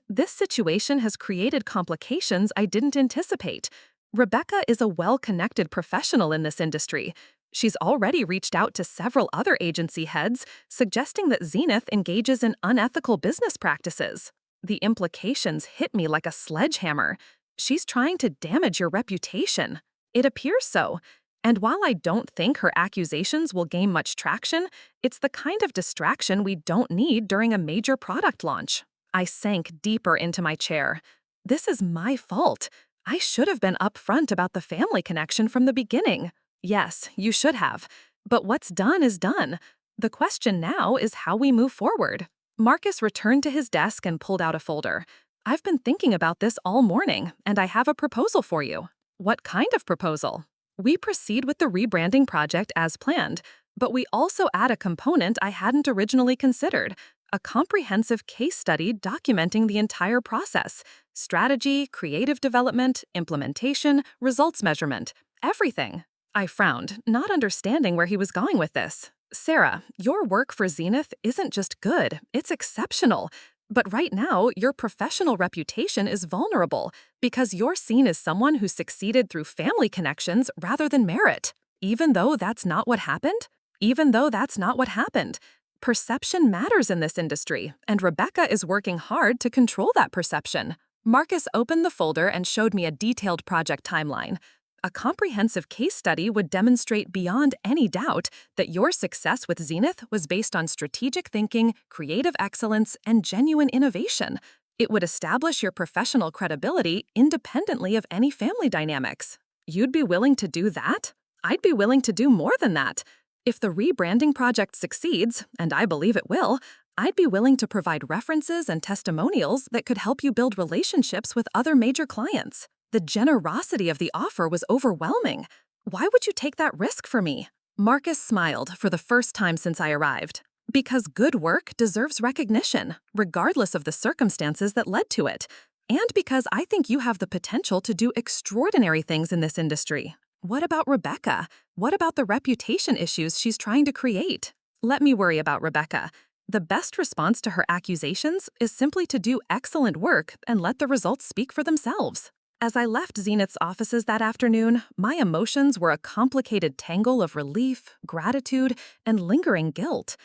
this situation has created complications I didn't anticipate. Rebecca is a well-connected professional in this industry. She's already reached out to several other agency heads, suggesting that Zenith engages in unethical business practices. The implications hit me like a sledgehammer. She's trying to damage your reputation. It appears so. And while I don't think her accusations will gain much traction, it's the kind of distraction we don't need during a major product launch. I sank deeper into my chair. This is my fault. I should have been upfront about the family connection from the beginning. Yes, you should have. But what's done is done. The question now is how we move forward. Marcus returned to his desk and pulled out a folder. I've been thinking about this all morning, and I have a proposal for you. What kind of proposal? We proceed with the rebranding project as planned, but we also add a component I hadn't originally considered, a comprehensive case study documenting the entire process: strategy, creative development, implementation, results measurement, everything. I frowned, not understanding where he was going with this. Sarah, your work for Zenith isn't just good, it's exceptional. But right now, your professional reputation is vulnerable because you're seen as someone who succeeded through family connections rather than merit. Even though that's not what happened? Perception matters in this industry, and Rebecca is working hard to control that perception. Marcus opened the folder and showed me a detailed project timeline. A comprehensive case study would demonstrate beyond any doubt that your success with Zenith was based on strategic thinking, creative excellence, and genuine innovation. It would establish your professional credibility independently of any family dynamics. You'd be willing to do that? I'd be willing to do more than that. If the rebranding project succeeds, and I believe it will, I'd be willing to provide references and testimonials that could help you build relationships with other major clients. The generosity of the offer was overwhelming. Why would you take that risk for me? Marcus smiled for the first time since I arrived. Because good work deserves recognition, regardless of the circumstances that led to it. And because I think you have the potential to do extraordinary things in this industry. What about Rebecca? What about the reputation issues she's trying to create? Let me worry about Rebecca. The best response to her accusations is simply to do excellent work and let the results speak for themselves. As I left Zenith's offices that afternoon, my emotions were a complicated tangle of relief, gratitude, and lingering guilt.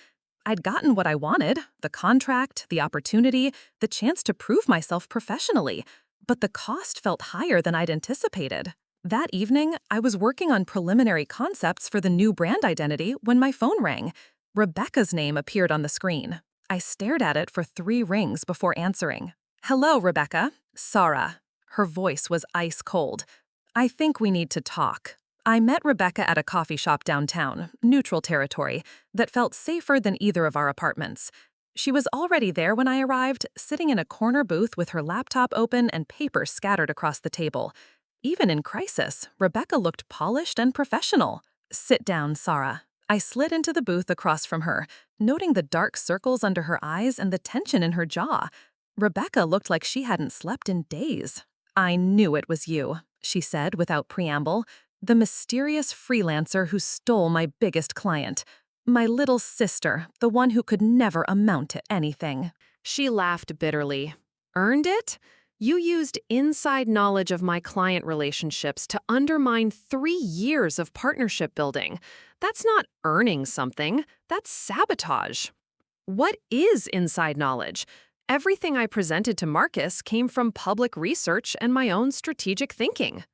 I'd gotten what I wanted, the contract, the opportunity, the chance to prove myself professionally, but the cost felt higher than I'd anticipated. That evening, I was working on preliminary concepts for the new brand identity when my phone rang. Rebecca's name appeared on the screen. I stared at it for 3 rings before answering. "Hello, Rebecca. Sarah." Her voice was ice cold. "I think we need to talk." I met Rebecca at a coffee shop downtown, neutral territory, that felt safer than either of our apartments. She was already there when I arrived, sitting in a corner booth with her laptop open and papers scattered across the table. Even in crisis, Rebecca looked polished and professional. "Sit down, Sarah." I slid into the booth across from her, noting the dark circles under her eyes and the tension in her jaw. Rebecca looked like she hadn't slept in days. "I knew it was you," she said without preamble. "The mysterious freelancer who stole my biggest client. My little sister, the one who could never amount to anything." She laughed bitterly. Earned it? You used inside knowledge of my client relationships to undermine 3 years of partnership building. That's not earning something, that's sabotage. What is inside knowledge? Everything I presented to Marcus came from public research and my own strategic thinking.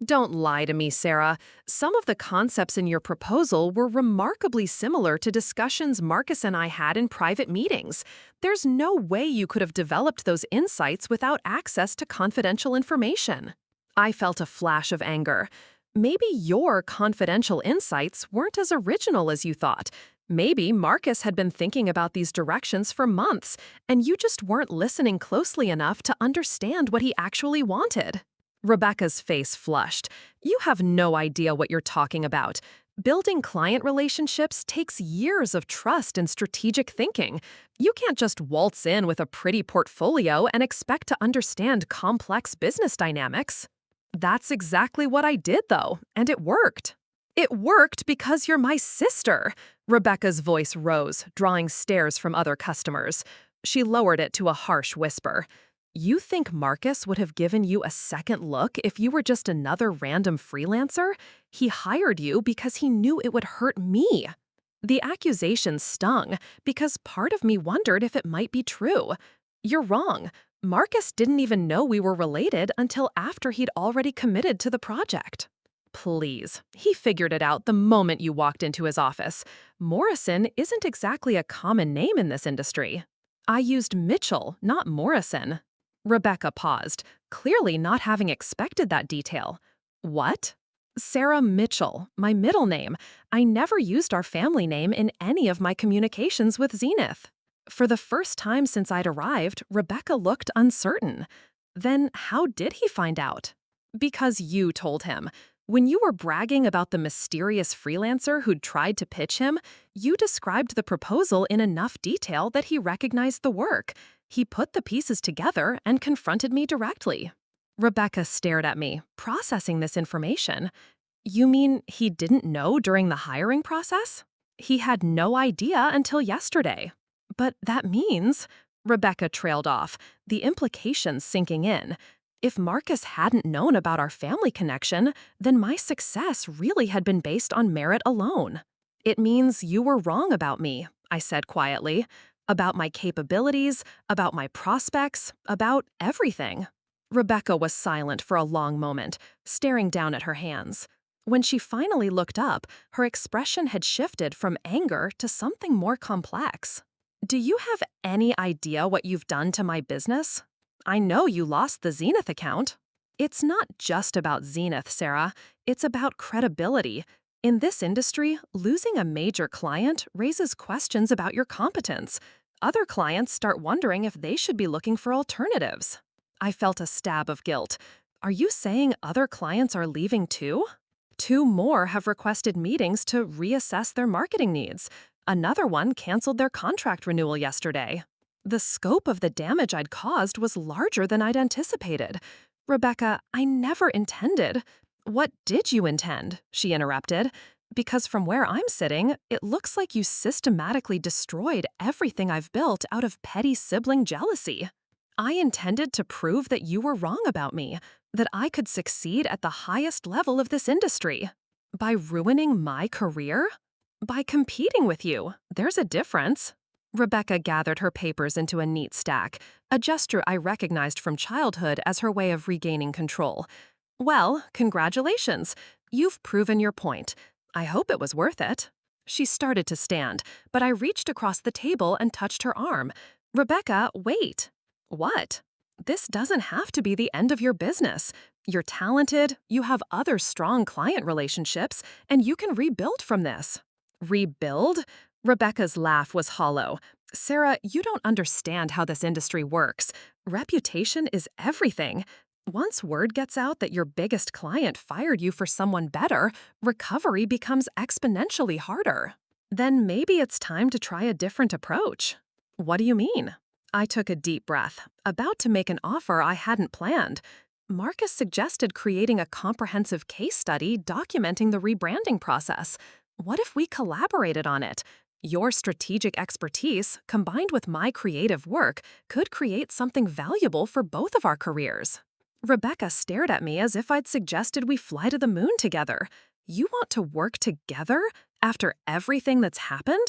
Don't lie to me, Sarah. Some of the concepts in your proposal were remarkably similar to discussions Marcus and I had in private meetings. There's no way you could have developed those insights without access to confidential information. I felt a flash of anger. Maybe your confidential insights weren't as original as you thought. Maybe Marcus had been thinking about these directions for months, and you just weren't listening closely enough to understand what he actually wanted. Rebecca's face flushed. "You have no idea what you're talking about. Building client relationships takes years of trust and strategic thinking. You can't just waltz in with a pretty portfolio and expect to understand complex business dynamics." "That's exactly what I did, though, and it worked." "It worked because you're my sister." Rebecca's voice rose, drawing stares from other customers. She lowered it to a harsh whisper. "You think Marcus would have given you a second look if you were just another random freelancer? He hired you because he knew it would hurt me." The accusation stung because part of me wondered if it might be true. "You're wrong. Marcus didn't even know we were related until after he'd already committed to the project." "Please, he figured it out the moment you walked into his office. Morrison isn't exactly a common name in this industry." "I used Mitchell, not Morrison." Rebecca paused, clearly not having expected that detail. "What?" "Sarah Mitchell, my middle name. I never used our family name in any of my communications with Zenith." For the first time since I'd arrived, Rebecca looked uncertain. "Then how did he find out?" "Because you told him. When you were bragging about the mysterious freelancer who'd tried to pitch him, you described the proposal in enough detail that he recognized the work. He put the pieces together and confronted me directly." Rebecca stared at me, processing this information. "You mean he didn't know during the hiring process?" "He had no idea until yesterday." "But that means—" Rebecca trailed off, the implications sinking in. "If Marcus hadn't known about our family connection, then my success really had been based on merit alone." "It means you were wrong about me," I said quietly. "About my capabilities, about my prospects, about everything." Rebecca was silent for a long moment, staring down at her hands. When she finally looked up, her expression had shifted from anger to something more complex. "Do you have any idea what you've done to my business? I know you lost the Zenith account." "It's not just about Zenith, Sarah. It's about credibility. In this industry, losing a major client raises questions about your competence. Other clients start wondering if they should be looking for alternatives." I felt a stab of guilt. "Are you saying other clients are leaving too?" 2 more have requested meetings to reassess their marketing needs. Another one canceled their contract renewal yesterday. The scope of the damage I'd caused was larger than I'd anticipated. Rebecca, I never intended. What did you intend? She interrupted. Because from where I'm sitting, it looks like you systematically destroyed everything I've built out of petty sibling jealousy. I intended to prove that you were wrong about me, that I could succeed at the highest level of this industry. By ruining my career? By competing with you. There's a difference. Rebecca gathered her papers into a neat stack, a gesture I recognized from childhood as her way of regaining control. Well, congratulations. You've proven your point. I hope it was worth it. She started to stand, but I reached across the table and touched her arm. Rebecca, wait. What? This doesn't have to be the end of your business. You're talented, you have other strong client relationships, and you can rebuild from this. Rebuild? Rebecca's laugh was hollow. Sarah, you don't understand how this industry works. Reputation is everything. Once word gets out that your biggest client fired you for someone better, recovery becomes exponentially harder. Then maybe it's time to try a different approach. What do you mean? I took a deep breath, about to make an offer I hadn't planned. Marcus suggested creating a comprehensive case study documenting the rebranding process. What if we collaborated on it? Your strategic expertise, combined with my creative work, could create something valuable for both of our careers. Rebecca stared at me as if I'd suggested we fly to the moon together. You want to work together after everything that's happened?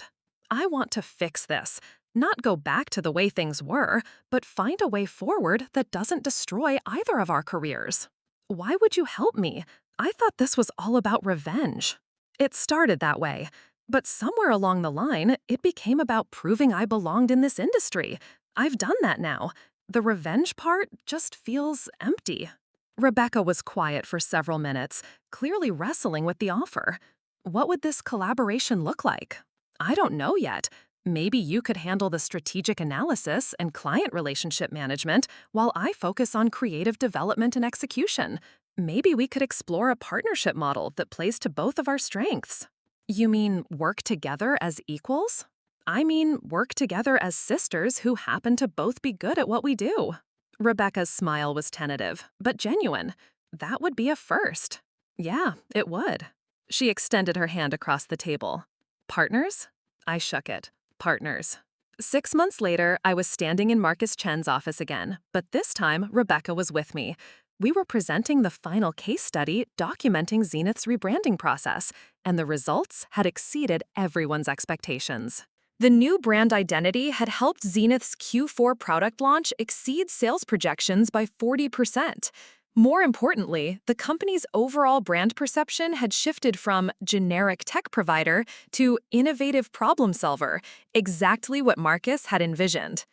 I want to fix this. Not go back to the way things were, but find a way forward that doesn't destroy either of our careers. Why would you help me? I thought this was all about revenge. It started that way, but somewhere along the line, it became about proving I belonged in this industry. I've done that now. The revenge part just feels empty. Rebecca was quiet for several minutes, clearly wrestling with the offer. What would this collaboration look like? I don't know yet. Maybe you could handle the strategic analysis and client relationship management while I focus on creative development and execution. Maybe we could explore a partnership model that plays to both of our strengths. You mean work together as equals? I mean work together as sisters who happen to both be good at what we do. Rebecca's smile was tentative, but genuine. That would be a first. Yeah, it would. She extended her hand across the table. Partners? I shook it. Partners. 6 months later, I was standing in Marcus Chen's office again, but this time Rebecca was with me. We were presenting the final case study documenting Zenith's rebranding process, and the results had exceeded everyone's expectations. The new brand identity had helped Zenith's Q4 product launch exceed sales projections by 40%. More importantly, the company's overall brand perception had shifted from generic tech provider to innovative problem solver, exactly what Marcus had envisioned.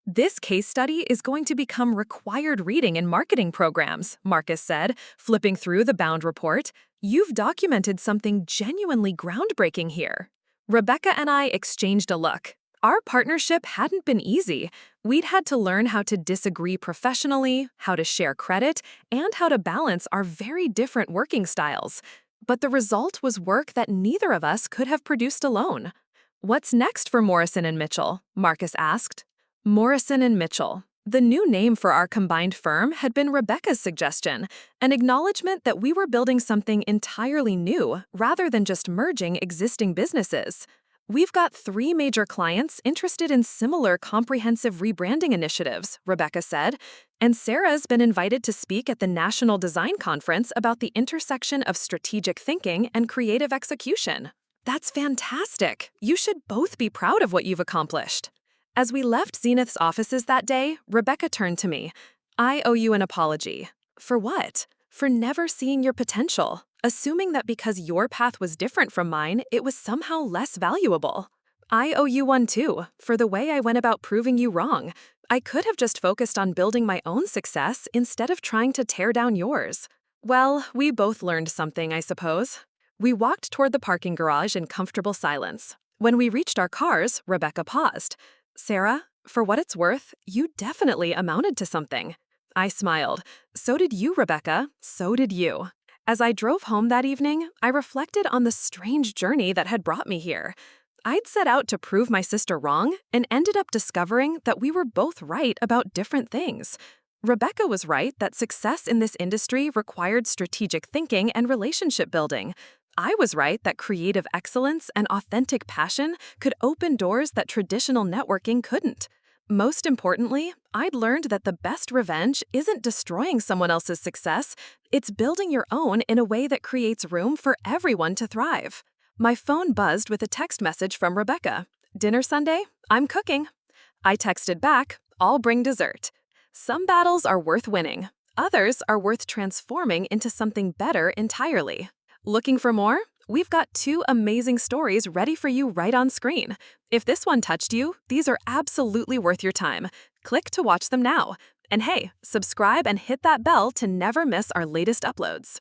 This case study is going to become required reading in marketing programs, Marcus said, flipping through the bound report. You've documented something genuinely groundbreaking here. Rebecca and I exchanged a look. Our partnership hadn't been easy. We'd had to learn how to disagree professionally, how to share credit, and how to balance our very different working styles. But the result was work that neither of us could have produced alone. What's next for Morrison and Mitchell? Marcus asked. Morrison and Mitchell. The new name for our combined firm had been Rebecca's suggestion, an acknowledgement that we were building something entirely new rather than just merging existing businesses. We've got 3 major clients interested in similar comprehensive rebranding initiatives, Rebecca said, and Sarah's been invited to speak at the National Design Conference about the intersection of strategic thinking and creative execution. That's fantastic. You should both be proud of what you've accomplished. As we left Zenith's offices that day, Rebecca turned to me. I owe you an apology. For what? For never seeing your potential, assuming that because your path was different from mine, it was somehow less valuable. I owe you one too, for the way I went about proving you wrong. I could have just focused on building my own success instead of trying to tear down yours. Well, we both learned something, I suppose. We walked toward the parking garage in comfortable silence. When we reached our cars, Rebecca paused. Sarah, for what it's worth, you definitely amounted to something. I smiled. So did you, Rebecca. So did you. As I drove home that evening, I reflected on the strange journey that had brought me here. I'd set out to prove my sister wrong and ended up discovering that we were both right about different things. Rebecca was right that success in this industry required strategic thinking and relationship building. I was right that creative excellence and authentic passion could open doors that traditional networking couldn't. Most importantly, I'd learned that the best revenge isn't destroying someone else's success, it's building your own in a way that creates room for everyone to thrive. My phone buzzed with a text message from Rebecca. "Dinner Sunday? I'm cooking." I texted back, "I'll bring dessert." Some battles are worth winning. Others are worth transforming into something better entirely. Looking for more? We've got 2 amazing stories ready for you right on screen. If this one touched you, these are absolutely worth your time. Click to watch them now. And hey, subscribe and hit that bell to never miss our latest uploads.